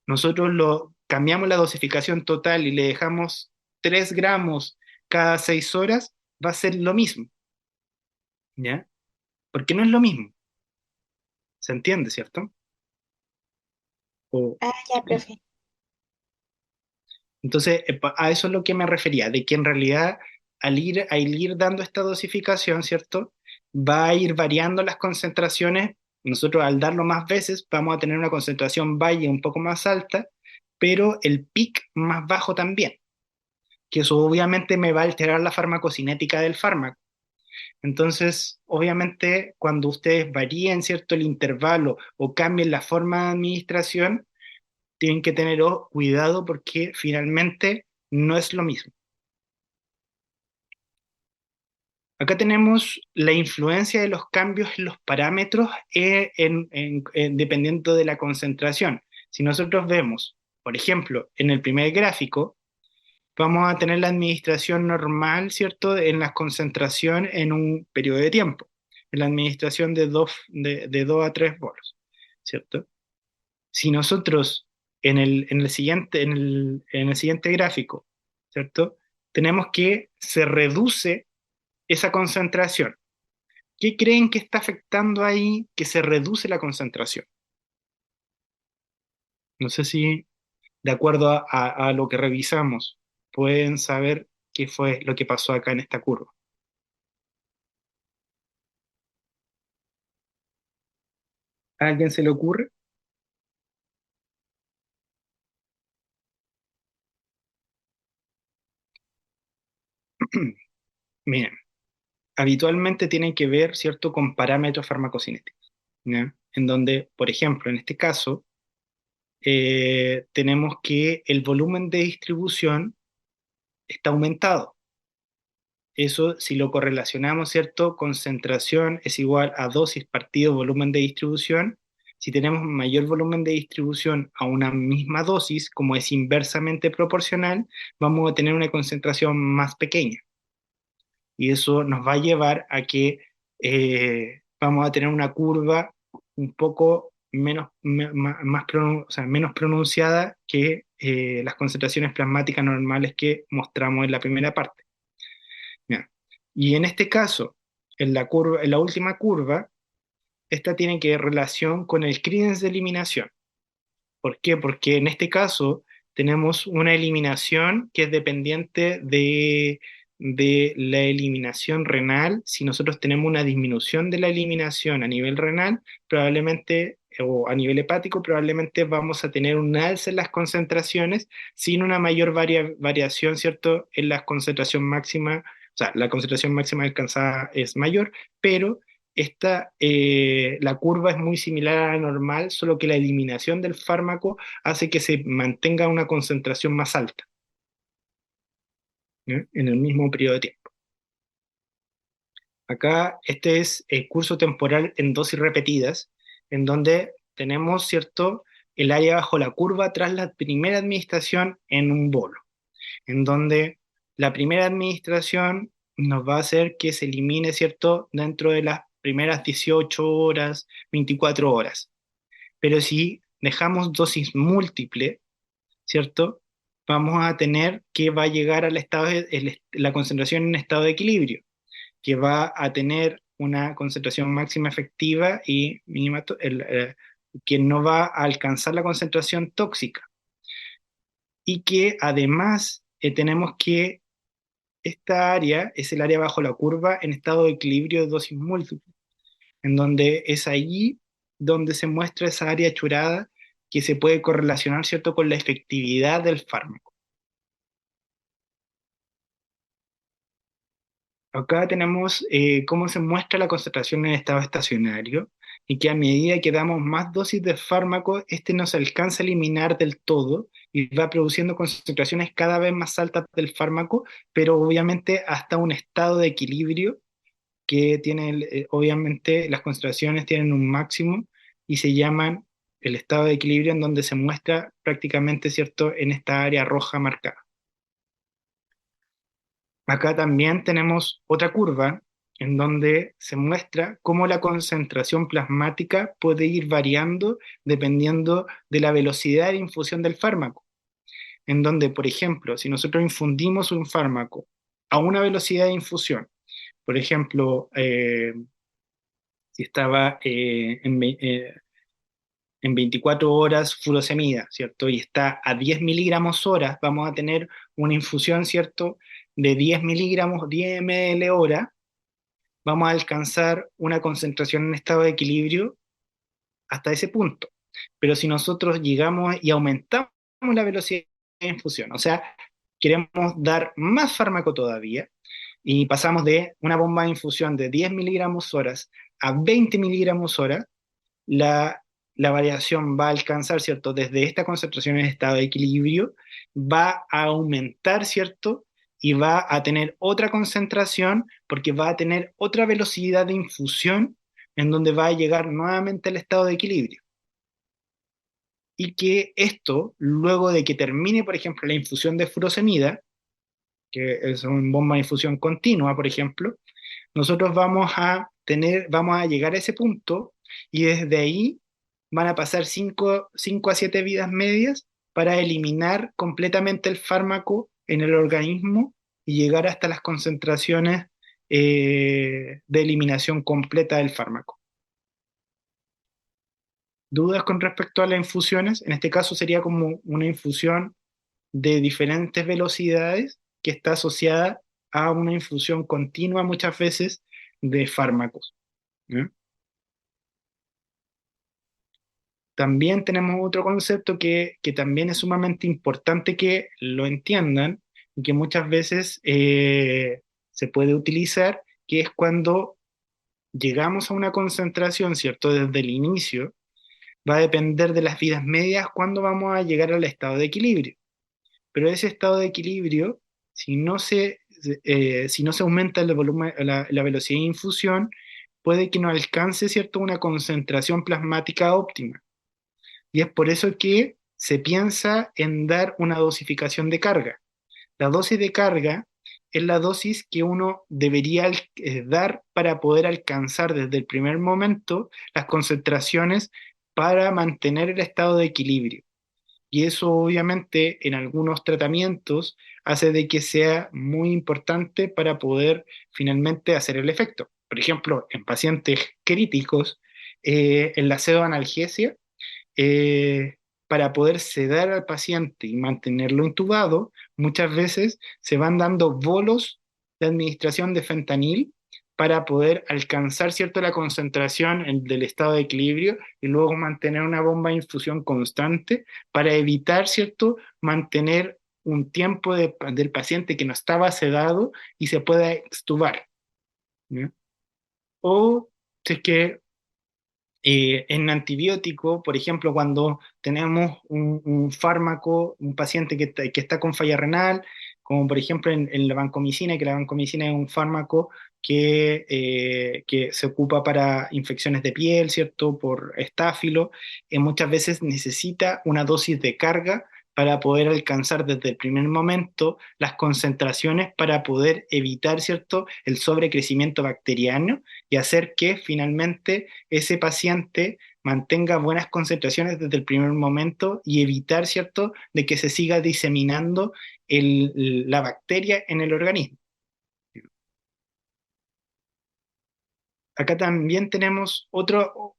nosotros cambiamos la dosificación total y le dejamos 3 gramos cada 6 horas, va a ser lo mismo, ¿ya? Porque no es lo mismo, ¿se entiende, cierto? O, Ah, ya, profe. Entonces, a eso es lo que me refería, de que en realidad al ir dando esta dosificación, ¿cierto? Va a ir variando las concentraciones. Nosotros al darlo más veces vamos a tener una concentración valle un poco más alta, pero el pic más bajo también, que eso obviamente me va a alterar la farmacocinética del fármaco. Entonces, obviamente, cuando ustedes varíen, ¿cierto?, el intervalo o cambien la forma de administración, tienen que tener cuidado porque finalmente no es lo mismo. Acá tenemos la influencia de los cambios en los parámetros dependiendo de la concentración. Si nosotros vemos, por ejemplo, en el primer gráfico, vamos a tener la administración normal, ¿cierto?, en la concentración en un periodo de tiempo, en la administración de 2 a 3 bolos, ¿cierto? Si nosotros en el siguiente gráfico ¿cierto? Tenemos que se reduce esa concentración. ¿Qué creen que está afectando ahí que se reduce la concentración? No sé si, de acuerdo a lo que revisamos, pueden saber qué fue lo que pasó acá en esta curva. ¿A alguien se le ocurre? Miren, habitualmente tienen que ver, ¿cierto?, con parámetros farmacocinéticos, ¿ya? En donde, por ejemplo, en este caso, tenemos que el volumen de distribución está aumentado. Eso, si lo correlacionamos, ¿cierto? Concentración es igual a dosis partido volumen de distribución. Si tenemos mayor volumen de distribución a una misma dosis, como es inversamente proporcional, vamos a tener una concentración más pequeña. Y eso nos va a llevar a que vamos a tener una curva un poco o sea, menos pronunciada que las concentraciones plasmáticas normales que mostramos en la primera parte. Ya. Y en este caso, en la curva, en la última curva, esta tiene que ver relación con el credence de eliminación. ¿Por qué? Porque en este caso tenemos una eliminación que es dependiente de la eliminación renal. Si nosotros tenemos una disminución de la eliminación a nivel renal, probablemente, o a nivel hepático, probablemente vamos a tener un alza en las concentraciones sin una mayor variación, ¿cierto?, en la concentración máxima. O sea, la concentración máxima alcanzada es mayor, pero la curva es muy similar a la normal, solo que la eliminación del fármaco hace que se mantenga una concentración más alta, ¿ya?, en el mismo periodo de tiempo. Acá este es el curso temporal en dosis repetidas, en donde tenemos, ¿cierto?, el área bajo la curva tras la primera administración en un bolo, en donde la primera administración nos va a hacer que se elimine, ¿cierto?, dentro de las primeras 18 horas, 24 horas. Pero si dejamos dosis múltiple, ¿cierto?, vamos a tener que va a llegar al estado la concentración en estado de equilibrio, que va a tener una concentración máxima efectiva y mínima, que no va a alcanzar la concentración tóxica. Y que además tenemos que esta área es el área bajo la curva en estado de equilibrio de dosis múltiple, en donde es allí donde se muestra esa área achurada que se puede correlacionar, ¿cierto?, con la efectividad del fármaco. Acá tenemos cómo se muestra la concentración en estado estacionario y que a medida que damos más dosis de fármaco, este no se alcanza a eliminar del todo y va produciendo concentraciones cada vez más altas del fármaco, pero obviamente hasta un estado de equilibrio que tiene, obviamente las concentraciones tienen un máximo y se llaman el estado de equilibrio, en donde se muestra prácticamente, ¿cierto?, en esta área roja marcada. Acá también tenemos otra curva en donde se muestra cómo la concentración plasmática puede ir variando dependiendo de la velocidad de infusión del fármaco. En donde, por ejemplo, si nosotros infundimos un fármaco a una velocidad de infusión, por ejemplo, si estaba en 24 horas furosemida, ¿cierto? Y está a 10 miligramos horas, vamos a tener una infusión, ¿cierto?, de 10 miligramos, 10 ml hora, vamos a alcanzar una concentración en estado de equilibrio hasta ese punto. Pero si nosotros llegamos y aumentamos la velocidad de infusión, o sea, queremos dar más fármaco todavía, y pasamos de una bomba de infusión de 10 miligramos horas a 20 miligramos hora, la, la variación va a alcanzar, ¿cierto? Desde esta concentración en estado de equilibrio, va a aumentar, ¿cierto? Y va a tener otra concentración porque va a tener otra velocidad de infusión en donde va a llegar nuevamente al estado de equilibrio. Y que esto, luego de que termine, por ejemplo, la infusión de furosemida, que es una bomba de infusión continua, por ejemplo, nosotros vamos a llegar a ese punto y desde ahí van a pasar 5 a 7 vidas medias para eliminar completamente el fármaco en el organismo y llegar hasta las concentraciones de eliminación completa del fármaco. ¿Dudas con respecto a las infusiones? En este caso sería como una infusión de diferentes velocidades que está asociada a una infusión continua muchas veces de fármacos. ¿Ya? También tenemos otro concepto que también es sumamente importante que lo entiendan y que muchas veces se puede utilizar, que es cuando llegamos a una concentración, ¿cierto? Desde el inicio, va a depender de las vidas medias cuándo vamos a llegar al estado de equilibrio. Pero ese estado de equilibrio, si no se, si no se aumenta el volumen, la velocidad de infusión, puede que no alcance, ¿cierto? Una concentración plasmática óptima. Y es por eso que se piensa en dar una dosificación de carga. La dosis de carga es la dosis que uno debería dar para poder alcanzar desde el primer momento las concentraciones para mantener el estado de equilibrio. Y eso obviamente en algunos tratamientos hace de que sea muy importante para poder finalmente hacer el efecto. Por ejemplo, en pacientes críticos, en la pseudoanalgesia, para poder sedar al paciente y mantenerlo intubado, muchas veces se van dando bolos de administración de fentanil para poder alcanzar, ¿cierto?, la concentración del estado de equilibrio y luego mantener una bomba de infusión constante para evitar, ¿cierto?, mantener un tiempo del paciente que no estaba sedado y se pueda extubar. ¿Ya? O si es que en antibiótico, por ejemplo, cuando tenemos un fármaco, un paciente que está con falla renal, como por ejemplo en la vancomicina, que la vancomicina es un fármaco que se ocupa para infecciones de piel, ¿cierto? Por estáfilo, muchas veces necesita una dosis de carga para poder alcanzar desde el primer momento las concentraciones para poder evitar, ¿cierto?, el sobrecrecimiento bacteriano y hacer que finalmente ese paciente mantenga buenas concentraciones desde el primer momento y evitar, ¿cierto?, de que se siga diseminando la bacteria en el organismo. Acá también tenemos otro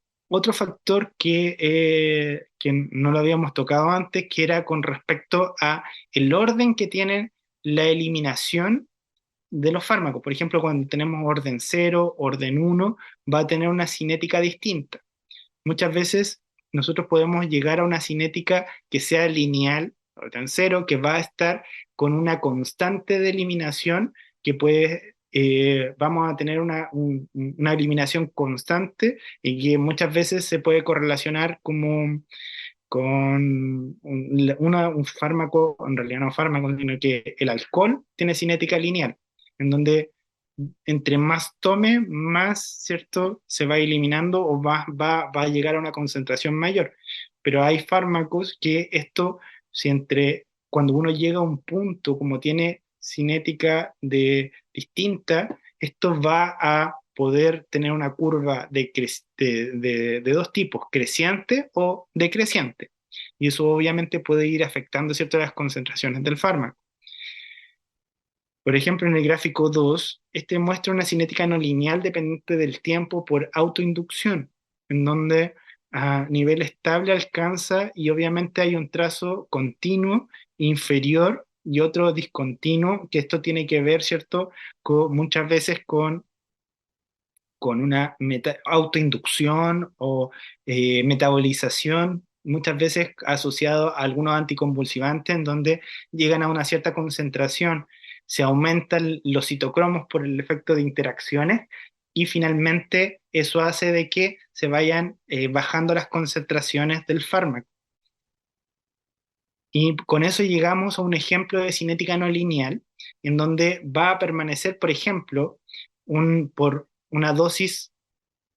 factor que no lo habíamos tocado antes, que era con respecto a el orden que tiene la eliminación de los fármacos. Por ejemplo, cuando tenemos orden cero, orden uno, va a tener una cinética distinta. Muchas veces nosotros podemos llegar a una cinética que sea lineal, orden cero, que va a estar con una constante de eliminación que puede, vamos a tener una eliminación constante y que muchas veces se puede correlacionar como con un fármaco, en realidad no fármaco, sino que el alcohol tiene cinética lineal, en donde entre más tome, más, ¿cierto?, se va eliminando o va a llegar a una concentración mayor. Pero hay fármacos que esto, si cuando uno llega a un punto, como tiene cinética distinta, esto va a poder tener una curva de dos tipos, creciente o decreciente. Y eso obviamente puede ir afectando, ¿cierto?, las concentraciones del fármaco. Por ejemplo, en el gráfico 2, este muestra una cinética no lineal dependiente del tiempo por autoinducción, en donde a nivel estable alcanza y obviamente hay un trazo continuo inferior y otro discontinuo, que esto tiene que ver, ¿cierto?, muchas veces con una autoinducción o metabolización, muchas veces asociado a algunos anticonvulsivantes, en donde llegan a una cierta concentración, se aumentan los citocromos por el efecto de interacciones y finalmente eso hace de que se vayan bajando las concentraciones del fármaco. Y con eso llegamos a un ejemplo de cinética no lineal, en donde va a permanecer, por ejemplo, por una dosis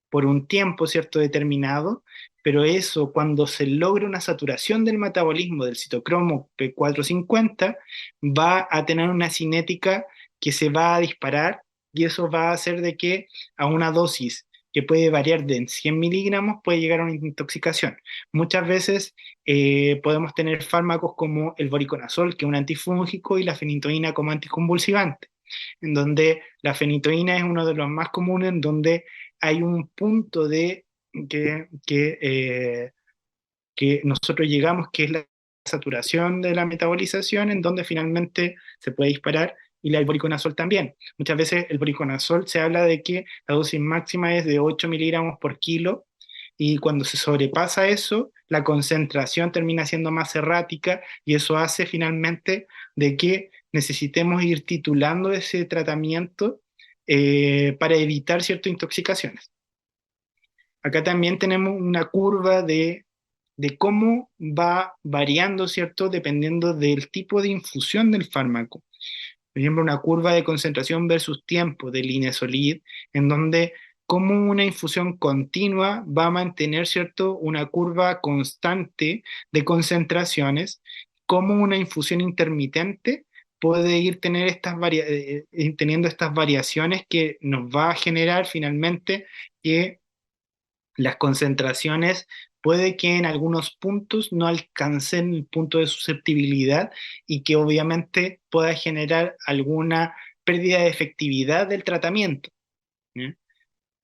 por un tiempo, ¿cierto?, determinado, pero eso cuando se logra una saturación del metabolismo del citocromo P450, va a tener una cinética que se va a disparar y eso va a hacer de que a una dosis que puede variar de 100 miligramos, puede llegar a una intoxicación. Muchas veces podemos tener fármacos como el voriconazol, que es un antifúngico, y la fenitoína como anticonvulsivante, en donde la fenitoína es uno de los más comunes, en donde hay un punto de que nosotros llegamos, que es la saturación de la metabolización, en donde finalmente se puede disparar, y el voriconazol también. Muchas veces el voriconazol se habla de que la dosis máxima es de 8 miligramos por kilo, y cuando se sobrepasa eso, la concentración termina siendo más errática, y eso hace finalmente de que necesitemos ir titulando ese tratamiento para evitar ciertas intoxicaciones. Acá también tenemos una curva de cómo va variando, ¿cierto? Dependiendo del tipo de infusión del fármaco. Por ejemplo, una curva de concentración versus tiempo del Linezolid, en donde como una infusión continua va a mantener, ¿cierto?, una curva constante de concentraciones, como una infusión intermitente puede ir teniendo estas variaciones que nos va a generar finalmente que las concentraciones puede que en algunos puntos no alcancen el punto de susceptibilidad, y que obviamente pueda generar alguna pérdida de efectividad del tratamiento, ¿ya?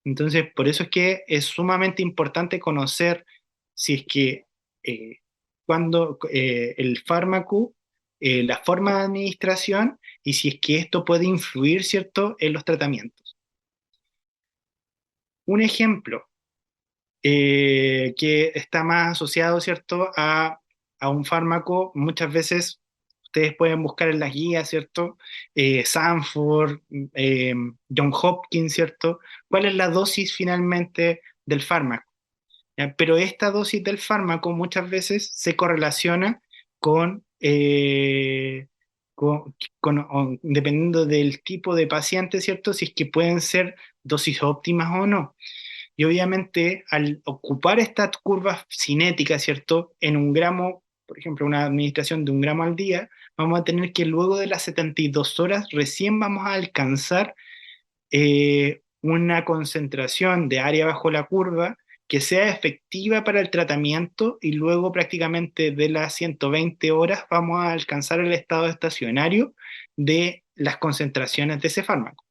Entonces, por eso es que es sumamente importante conocer si es que cuando el fármaco, la forma de administración, y si es que esto puede influir, ¿cierto?, en los tratamientos. Un ejemplo que está más asociado, ¿cierto?, a un fármaco. Muchas veces ustedes pueden buscar en las guías, ¿cierto? Sanford, eh, John Hopkins, ¿cierto? ¿Cuál es la dosis finalmente del fármaco? ¿Ya? Pero esta dosis del fármaco muchas veces se correlaciona con, dependiendo del tipo de paciente, ¿cierto? Si es que pueden ser dosis óptimas o no. Y obviamente al ocupar estas curvas cinéticas, ¿cierto? En un gramo, por ejemplo, una administración de 1 gramo al día, vamos a tener que luego de las 72 horas recién vamos a alcanzar una concentración de área bajo la curva que sea efectiva para el tratamiento, y luego prácticamente de las 120 horas vamos a alcanzar el estado estacionario de las concentraciones de ese fármaco.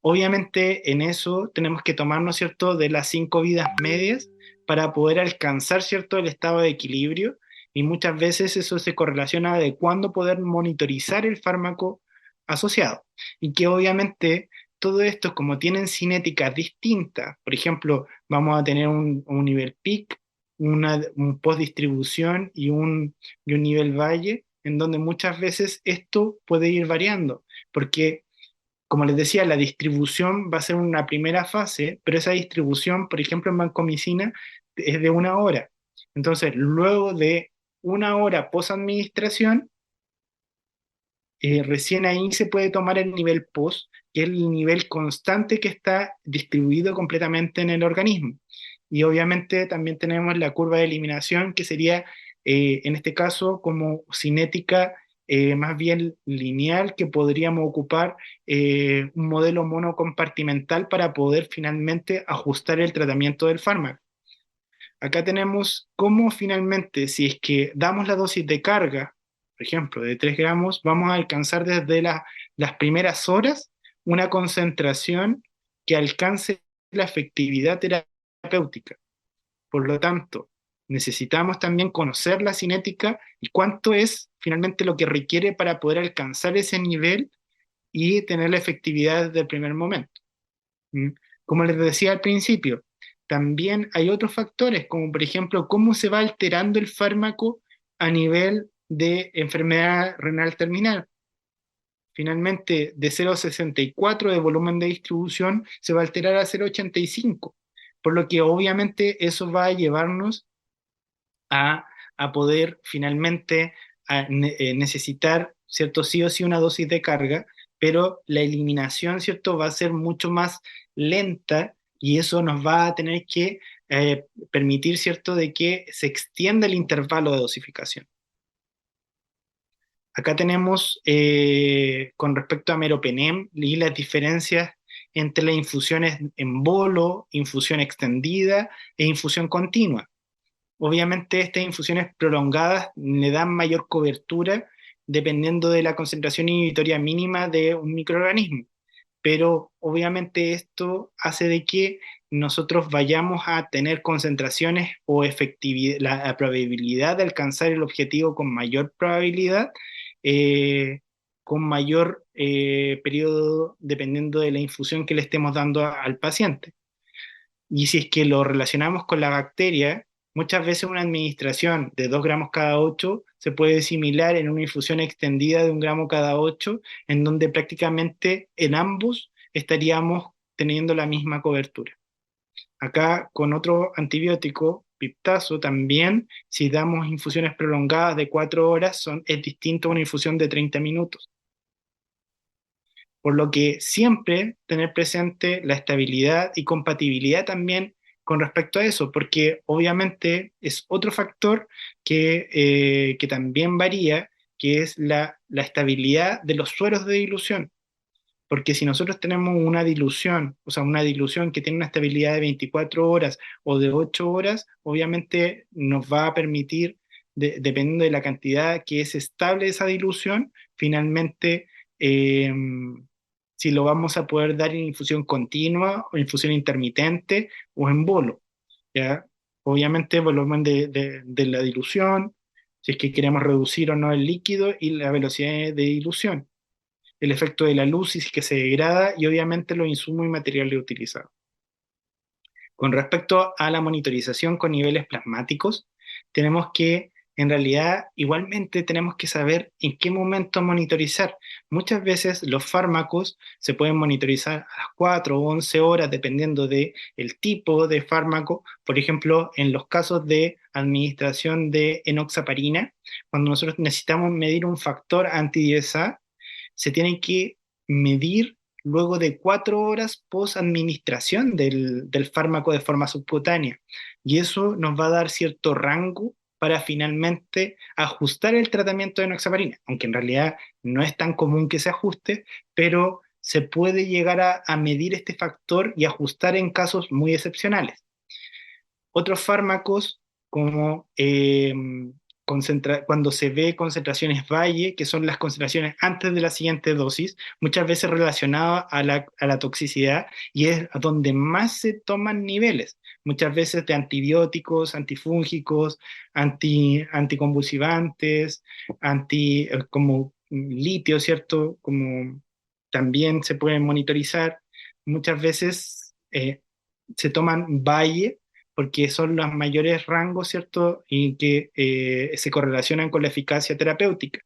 Obviamente en eso tenemos que tomarnos, ¿cierto?, de las 5 vidas medias para poder alcanzar, ¿cierto?, el estado de equilibrio, y muchas veces eso se correlaciona de cuándo poder monitorizar el fármaco asociado. Y que obviamente todo esto, como tienen cinéticas distintas, por ejemplo, vamos a tener un nivel peak, un post-distribución y un nivel valle, en donde muchas veces esto puede ir variando, porque como les decía, la distribución va a ser una primera fase, pero esa distribución, por ejemplo, en vancomicina, es de 1 hora. Entonces, luego de 1 hora post-administración, recién ahí se puede tomar el nivel post, que es el nivel constante que está distribuido completamente en el organismo. Y obviamente también tenemos la curva de eliminación, que sería, en este caso, como cinética más bien lineal, que podríamos ocupar un modelo monocompartimental para poder finalmente ajustar el tratamiento del fármaco. Acá tenemos cómo finalmente, si es que damos la dosis de carga, por ejemplo, de 3 gramos, vamos a alcanzar desde las primeras horas una concentración que alcance la efectividad terapéutica. Por lo tanto, necesitamos también conocer la cinética y cuánto es finalmente lo que requiere para poder alcanzar ese nivel y tener la efectividad desde el primer momento. ¿Mm? Como les decía al principio, también hay otros factores, como por ejemplo cómo se va alterando el fármaco a nivel de enfermedad renal terminal. Finalmente, de 0,64 de volumen de distribución se va a alterar a 0,85, por lo que obviamente eso va a llevarnos a, a poder finalmente necesitar, ¿cierto?, sí o sí una dosis de carga, pero la eliminación, ¿cierto?, va a ser mucho más lenta, y eso nos va a tener que permitir, ¿cierto?, de que se extienda el intervalo de dosificación. Acá tenemos, con respecto a meropenem y las diferencias entre las infusiones en bolo, infusión extendida e infusión continua. Obviamente estas infusiones prolongadas le dan mayor cobertura dependiendo de la concentración inhibitoria mínima de un microorganismo, pero obviamente esto hace de que nosotros vayamos a tener concentraciones o efectividad, la probabilidad de alcanzar el objetivo con mayor probabilidad, eh, con mayor periodo, dependiendo de la infusión que le estemos dando al paciente. Y si es que lo relacionamos con la bacteria, muchas veces una administración de 2 gramos cada 8 se puede similar en una infusión extendida de 1 gramo cada 8, en donde prácticamente en ambos estaríamos teniendo la misma cobertura. Acá con otro antibiótico, piptazo, también, si damos infusiones prolongadas de 4 horas, es distinto a una infusión de 30 minutos. Por lo que siempre tener presente la estabilidad y compatibilidad también con respecto a eso, porque obviamente es otro factor que también varía, que es la estabilidad de los sueros de dilución. Porque si nosotros tenemos una dilución, o sea, una dilución que tiene una estabilidad de 24 horas o de 8 horas, obviamente nos va a permitir, dependiendo de la cantidad que es estable esa dilución, finalmente, eh, si lo vamos a poder dar en infusión continua o infusión intermitente o en bolo, ¿ya? Obviamente, volumen de la dilución, si es que queremos reducir o no el líquido y la velocidad de dilución, el efecto de la luz y si es que se degrada y obviamente los insumos y materiales utilizados. Con respecto a la monitorización con niveles plasmáticos, tenemos que, en realidad, igualmente tenemos que saber en qué momento monitorizar. Muchas veces los fármacos se pueden monitorizar a las 4 o 11 horas, dependiendo del tipo de fármaco. Por ejemplo, en los casos de administración de enoxaparina, cuando nosotros necesitamos medir un factor anti-10A, se tiene que medir luego de 4 horas post-administración del fármaco de forma subcutánea. Y eso nos va a dar cierto rango para finalmente ajustar el tratamiento de enoxaparina, aunque en realidad no es tan común que se ajuste, pero se puede llegar a medir este factor y ajustar en casos muy excepcionales. Otros fármacos como cuando se ve concentraciones valle, que son las concentraciones antes de la siguiente dosis, muchas veces relacionadas a la toxicidad, y es donde más se toman niveles, muchas veces de antibióticos, antifúngicos, anticonvulsivantes, como litio, ¿cierto? Como también se pueden monitorizar. Muchas veces se toman valle porque son los mayores rangos, ¿cierto? Y que se correlacionan con la eficacia terapéutica.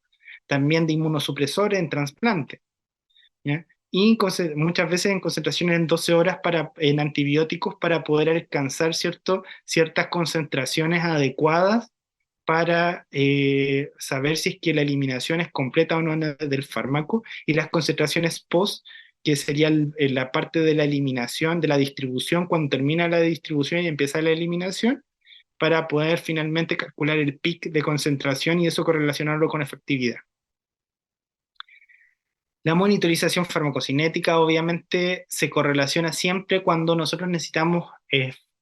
También de inmunosupresores en trasplante, ¿ya? Y muchas veces en concentraciones en 12 horas en antibióticos para poder alcanzar, ¿cierto? Ciertas concentraciones adecuadas para saber si es que la eliminación es completa o no del fármaco, y las concentraciones post, que sería la parte de la eliminación, de la distribución, cuando termina la distribución y empieza la eliminación, para poder finalmente calcular el pic de concentración y eso correlacionarlo con efectividad. La monitorización farmacocinética obviamente se correlaciona siempre cuando nosotros necesitamos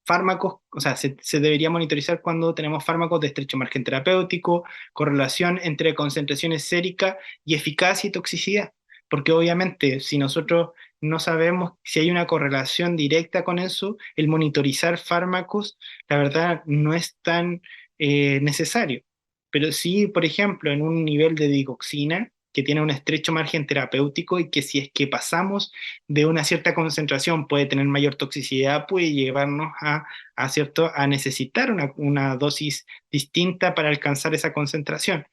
fármacos, o sea, se debería monitorizar cuando tenemos fármacos de estrecho margen terapéutico, correlación entre concentraciones séricas y eficacia y toxicidad, porque obviamente si nosotros no sabemos si hay una correlación directa con eso, el monitorizar fármacos, la verdad, no es tan necesario. Pero sí, por ejemplo, en un nivel de digoxina, que tiene un estrecho margen terapéutico y que si es que pasamos de una cierta concentración puede tener mayor toxicidad, puede llevarnos ¿cierto? A necesitar una dosis distinta para alcanzar esa concentración.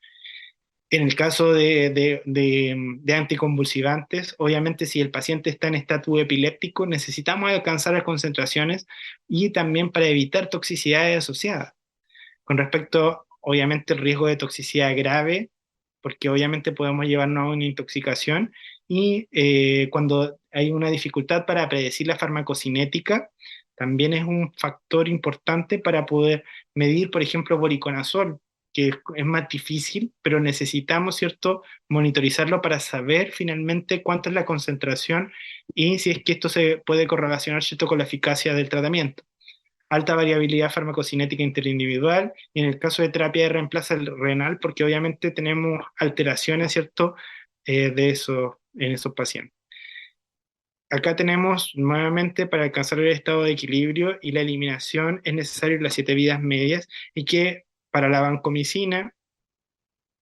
En el caso de anticonvulsivantes, obviamente si el paciente está en estatus epiléptico, necesitamos alcanzar las concentraciones y también para evitar toxicidades asociadas. Con respecto, obviamente, al riesgo de toxicidad grave, porque obviamente podemos llevarnos a una intoxicación, y cuando hay una dificultad para predecir la farmacocinética, también es un factor importante para poder medir, por ejemplo, voriconazol, que es más difícil, pero necesitamos, ¿cierto?, monitorizarlo para saber finalmente cuánto es la concentración y si es que esto se puede correlacionar, ¿cierto?, con la eficacia del tratamiento. Alta variabilidad farmacocinética interindividual y en el caso de terapia de reemplazo renal, porque obviamente tenemos alteraciones, ¿cierto?, en esos pacientes. Acá tenemos nuevamente para alcanzar el estado de equilibrio y la eliminación es necesario las 7 vidas medias y que para la vancomicina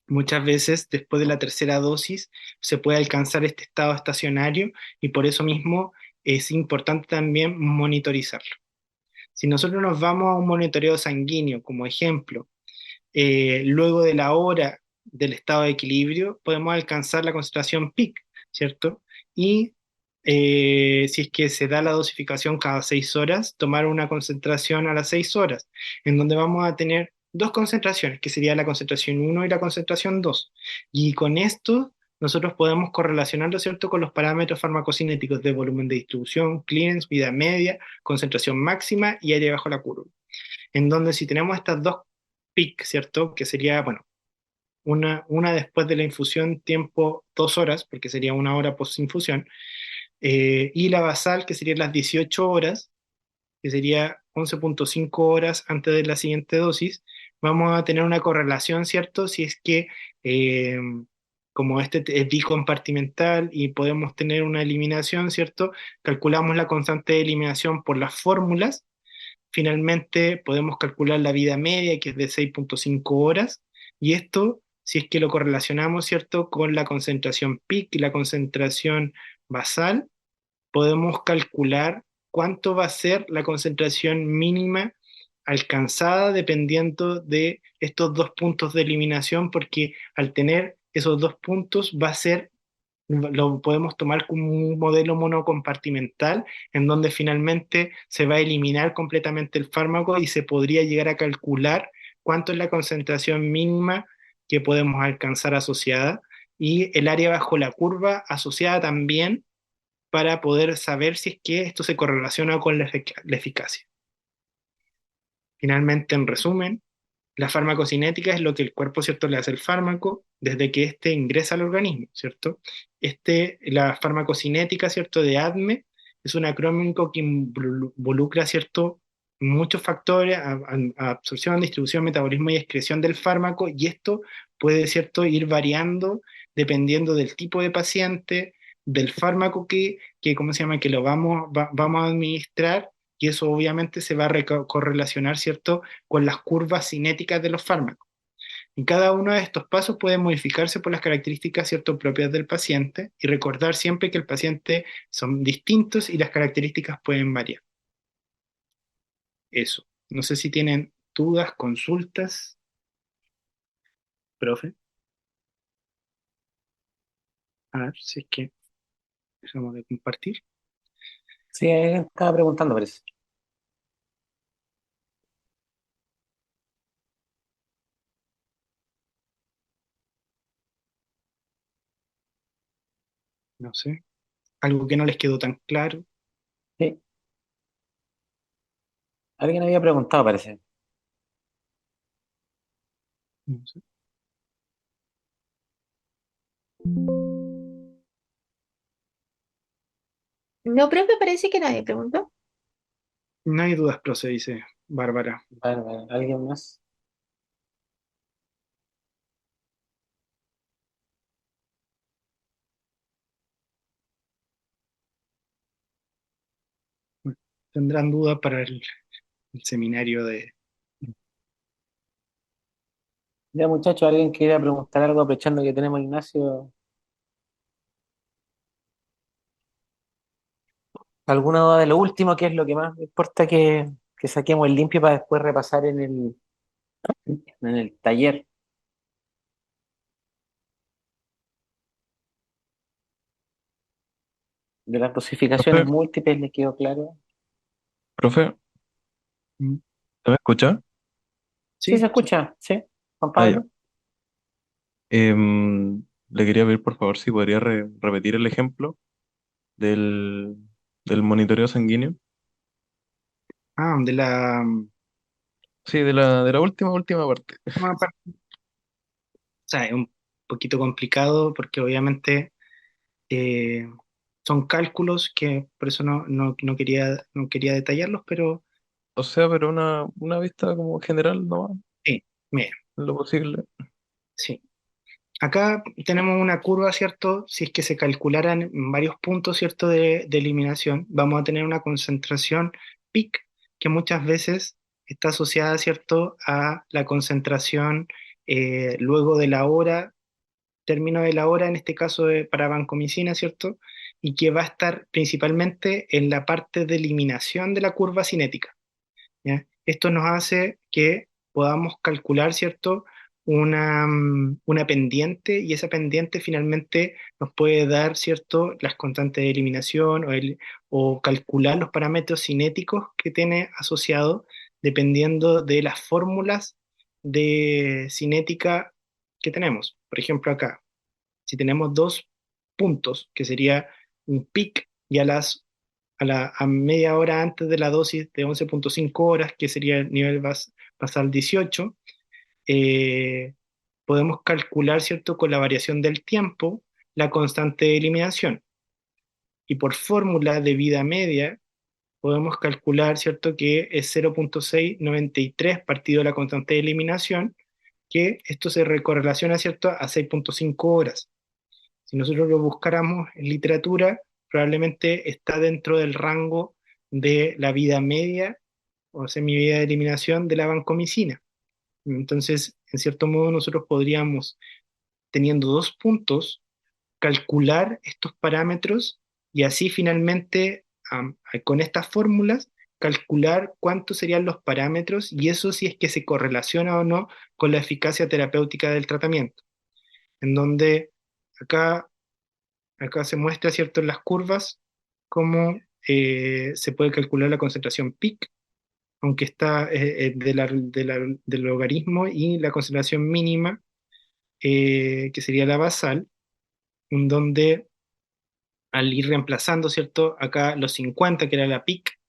muchas veces después de la tercera dosis se puede alcanzar este estado estacionario y por eso mismo es importante también monitorizarlo. Si nosotros nos vamos a un monitoreo sanguíneo como ejemplo, luego de la hora del estado de equilibrio podemos alcanzar la concentración peak, ¿cierto? Y si es que se da la dosificación cada 6 horas, tomar una concentración a las 6 horas, en donde vamos a tener dos concentraciones, que sería la concentración 1 y la concentración 2. Y con esto nosotros podemos correlacionarlo, ¿cierto?, con los parámetros farmacocinéticos de volumen de distribución, clearance, vida media, concentración máxima y área bajo la curva. En donde si tenemos estas dos peak, ¿cierto? Que sería, bueno, una después de la infusión, tiempo 2 horas, porque sería 1 hora post-infusión, y la basal, que serían las 18 horas, que sería 11,5 horas antes de la siguiente dosis, vamos a tener una correlación, ¿cierto? Si es que, eh, como este es bicompartimental y podemos tener una eliminación, ¿cierto? Calculamos la constante de eliminación por las fórmulas. Finalmente podemos calcular la vida media, que es de 6,5 horas, y esto, si es que lo correlacionamos, ¿cierto?, con la concentración peak y la concentración basal, podemos calcular cuánto va a ser la concentración mínima alcanzada dependiendo de estos dos puntos de eliminación, porque al tener esos dos puntos va a ser, lo podemos tomar como un modelo monocompartimental en donde finalmente se va a eliminar completamente el fármaco y se podría llegar a calcular cuánto es la concentración mínima que podemos alcanzar asociada y el área bajo la curva asociada también para poder saber si es que esto se correlaciona con la eficacia. Finalmente, en resumen, la farmacocinética es lo que el cuerpo, ¿cierto?, le hace al fármaco desde que éste ingresa al organismo, ¿cierto? La farmacocinética, ¿cierto?, de ADME es un acrónimo que involucra, ¿cierto?, muchos factores, absorción, distribución, metabolismo y excreción del fármaco, y esto puede, ¿cierto?, ir variando dependiendo del tipo de paciente, del fármaco ¿cómo se llama?, que vamos a administrar, y eso obviamente se va a correlacionar, ¿cierto?, con las curvas cinéticas de los fármacos. Y cada uno de estos pasos puede modificarse por las características, ¿cierto?, propias del paciente y recordar siempre que el paciente son distintos y las características pueden variar. Eso. No sé si tienen dudas, consultas, profe. A ver si es que dejamos de compartir. Sí, alguien estaba preguntando, parece. No sé. Algo que no les quedó tan claro. Sí, alguien había preguntado, parece. No sé. No, profe, parece que nadie preguntó. No hay dudas, profe, dice Bárbara. Vale, vale, ¿alguien más? Bueno, tendrán dudas para el seminario de... Ya, muchachos, alguien quería preguntar algo aprovechando que tenemos a Ignacio. ¿Alguna duda de lo último? ¿Qué es lo que más me importa que saquemos el limpio para después repasar en el taller? De las dosificaciones Profe, múltiples, ¿les quedó claro? profe, ¿Mm? ¿se me escucha? Sí, se Sí, sí. escucha, ¿sí? Juan Ah, ya. Pablo. Le quería pedir por favor si podría repetir el ejemplo del, del monitoreo sanguíneo. Ah, de la Sí, de la última parte. última parte. sea, es un poquito complicado porque obviamente eh, son cálculos que por eso no quería detallarlos, pero O sea, pero una vista como general nomás, sí, mira, en lo posible. sí. Acá tenemos una curva, ¿cierto? Si es que se calcularan varios puntos, ¿cierto? De eliminación, vamos a tener una concentración peak que muchas veces está asociada, ¿cierto? A la concentración luego de la hora, término de la hora, en este caso para vancomicina, ¿cierto? Y que va a estar principalmente en la parte de eliminación de la curva cinética. ¿Ya? Esto nos hace que podamos calcular, ¿cierto? Una pendiente y esa pendiente finalmente nos puede dar, ¿cierto? Las constantes de eliminación o calcular los parámetros cinéticos que tiene asociado dependiendo de las fórmulas de cinética que tenemos. Por ejemplo, acá, si tenemos dos puntos, que sería un pic y a media hora antes de la dosis de 11,5 horas, que sería el nivel basal 18, eh, podemos calcular, ¿cierto?, con la variación del tiempo, la constante de eliminación. Y por fórmula de vida media, podemos calcular, ¿cierto?, que es 0,693 partido la constante de eliminación, que esto se recorrelaciona, ¿cierto?, a 6,5 horas. Si nosotros lo buscáramos en literatura, probablemente está dentro del rango de la vida media o semivida de eliminación de la vancomicina. Entonces, en cierto modo, nosotros podríamos, teniendo dos puntos, calcular estos parámetros y así finalmente, con estas fórmulas, calcular cuántos serían los parámetros y eso si es que se correlaciona o no con la eficacia terapéutica del tratamiento. En donde acá Acá se muestra, ¿cierto?, en las curvas cómo se puede calcular la concentración peak, aunque está del logaritmo, y la concentración mínima, que sería la basal, en donde al ir reemplazando, ¿cierto?, acá los 50, que era la peak,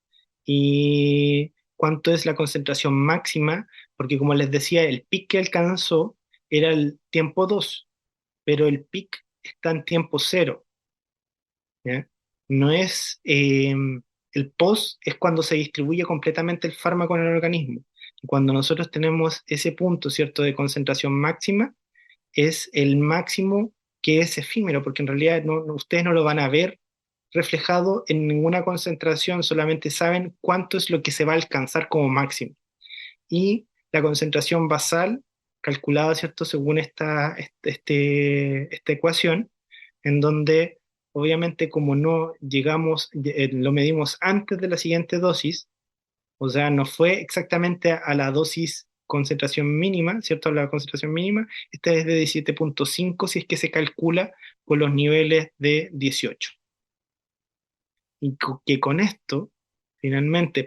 y cuánto es la concentración máxima, porque como les decía, el peak que alcanzó era el tiempo 2, pero el peak está en tiempo 0. ¿Ya? No es, el post es cuando se distribuye completamente el fármaco en el organismo. Y cuando nosotros tenemos ese punto, ¿cierto?, de concentración máxima, es el máximo que es efímero, porque en realidad ustedes no lo van a ver reflejado en ninguna concentración, solamente saben cuánto es lo que se va a alcanzar como máximo. Y la concentración basal, calculada, ¿cierto?, según esta ecuación, en donde obviamente como no llegamos, lo medimos antes de la siguiente dosis, o sea, no fue exactamente a la dosis concentración mínima, ¿cierto? A la concentración mínima, esta es de 17,5 si es que se calcula con los niveles de 18. Y que con esto, finalmente,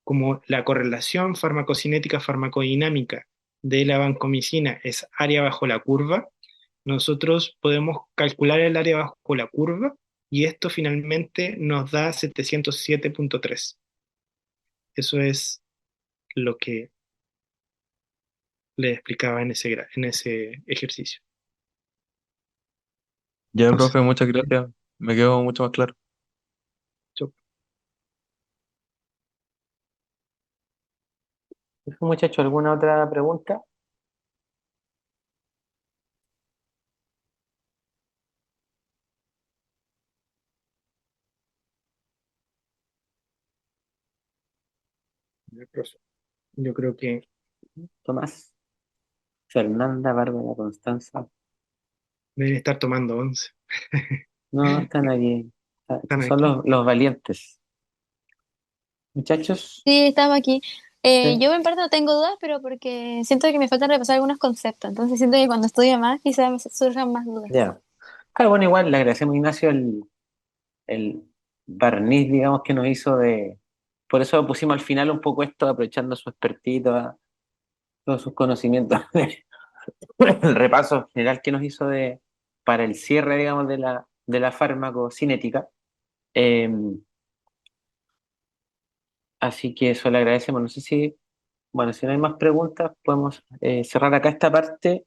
como la correlación farmacocinética farmacodinámica de la vancomicina es área bajo la curva, nosotros podemos calcular el área bajo la curva y esto finalmente nos da 707,3. Eso es lo que les explicaba en ese ejercicio. Ya, Entonces, profe, muchas gracias. Me quedó mucho más claro. yo- Muchachos, ¿alguna otra pregunta? yo creo que Tomás, Fernanda, Bárbara, Constanza. deben estar tomando 11. No, están aquí. Están Son aquí. los valientes. Muchachos, Sí, estamos aquí. sí. Yo en parte no tengo dudas, pero porque siento que me falta repasar algunos conceptos. Entonces siento que cuando estudie más, quizás me surjan más dudas. Ya. Claro, bueno, igual le agradecemos a Ignacio el barniz, digamos, que nos hizo de. Por eso pusimos al final un poco esto, aprovechando su expertise, todos sus conocimientos, el repaso general que nos hizo para el cierre, digamos, de la farmacocinética. Eh, Así que eso le agradecemos. No sé si, bueno, si no hay más preguntas, podemos cerrar acá esta parte.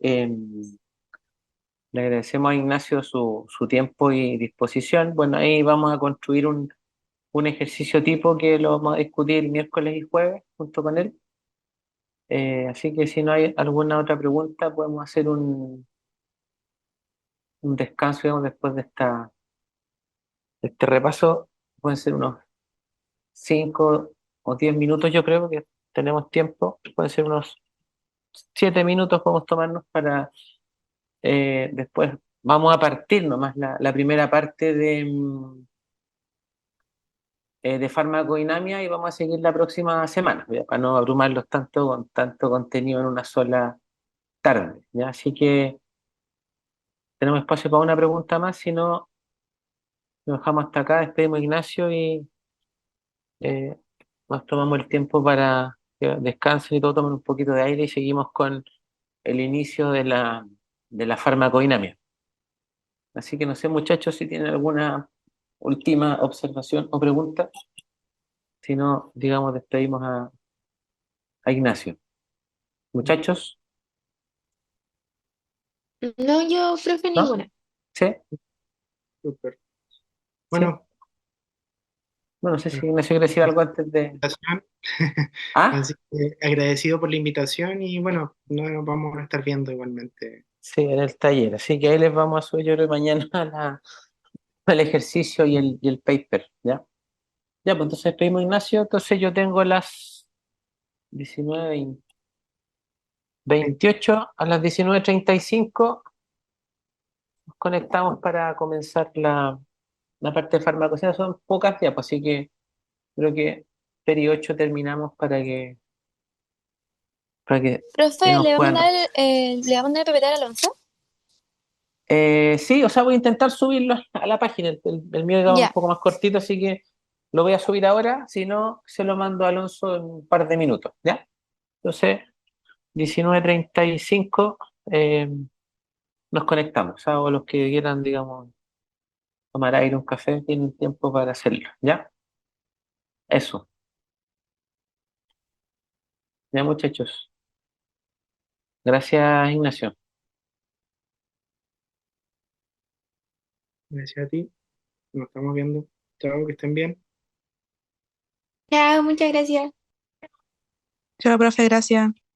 Le agradecemos a Ignacio su tiempo y disposición. Bueno, ahí vamos a construir un ejercicio tipo que lo vamos a discutir miércoles y jueves junto con él. Así que si no hay alguna otra pregunta, podemos hacer un descanso, digamos, después de este repaso. Pueden ser unos 5 o 10 minutos, yo creo que tenemos tiempo. Pueden ser unos 7 minutos, podemos tomarnos para después. Vamos a partir nomás la primera parte de farmacodinamia y vamos a seguir la próxima semana, ¿ya? Para no abrumarlos tanto con tanto contenido en una sola tarde, ¿ya? Así que tenemos espacio para una pregunta más, si no, nos dejamos hasta acá, despedimos a Ignacio y eh, nos tomamos el tiempo para que descansen y todo, tomen un poquito de aire y seguimos con el inicio de la farmacodinamia. Así que no sé, muchachos, si tienen alguna última observación o pregunta, si no, digamos, despedimos a Ignacio. Muchachos, No, yo, profe, ¿no? ninguna. ¿Sí? Súper. ¿Sí? Bueno, Bueno, no sé si bueno, Ignacio quiere decir algo antes de... invitación. Ah, Así que agradecido por la invitación y bueno, nos vamos a estar viendo igualmente. sí, en el taller. Así que ahí les vamos a subir, yo creo, mañana al ejercicio y el paper, ¿ya? Ya, pues entonces pedimos Ignacio. Entonces yo tengo las 19:28, a las 19:35 nos conectamos para comenzar la parte de farmacocina. Son pocas ya, pues así que creo que Peri 8 terminamos para que Profe, nos puedan... ¿le va a mandar el PPT al Alonso? Sí, o sea, voy a intentar subirlo a la página. El mío es un Ya. poco más cortito, así que lo voy a subir ahora. Si no, se lo mando a Alonso en un par de minutos, ¿ya? Entonces, 19:35 nos conectamos. O los que quieran, digamos, tomar aire, un café, tienen tiempo para hacerlo, ¿ya? Eso, ya muchachos. Gracias, Ignacio. Gracias a ti. Nos estamos viendo. Chao, que estén bien. Ya, muchas gracias. Chao, profe, gracias.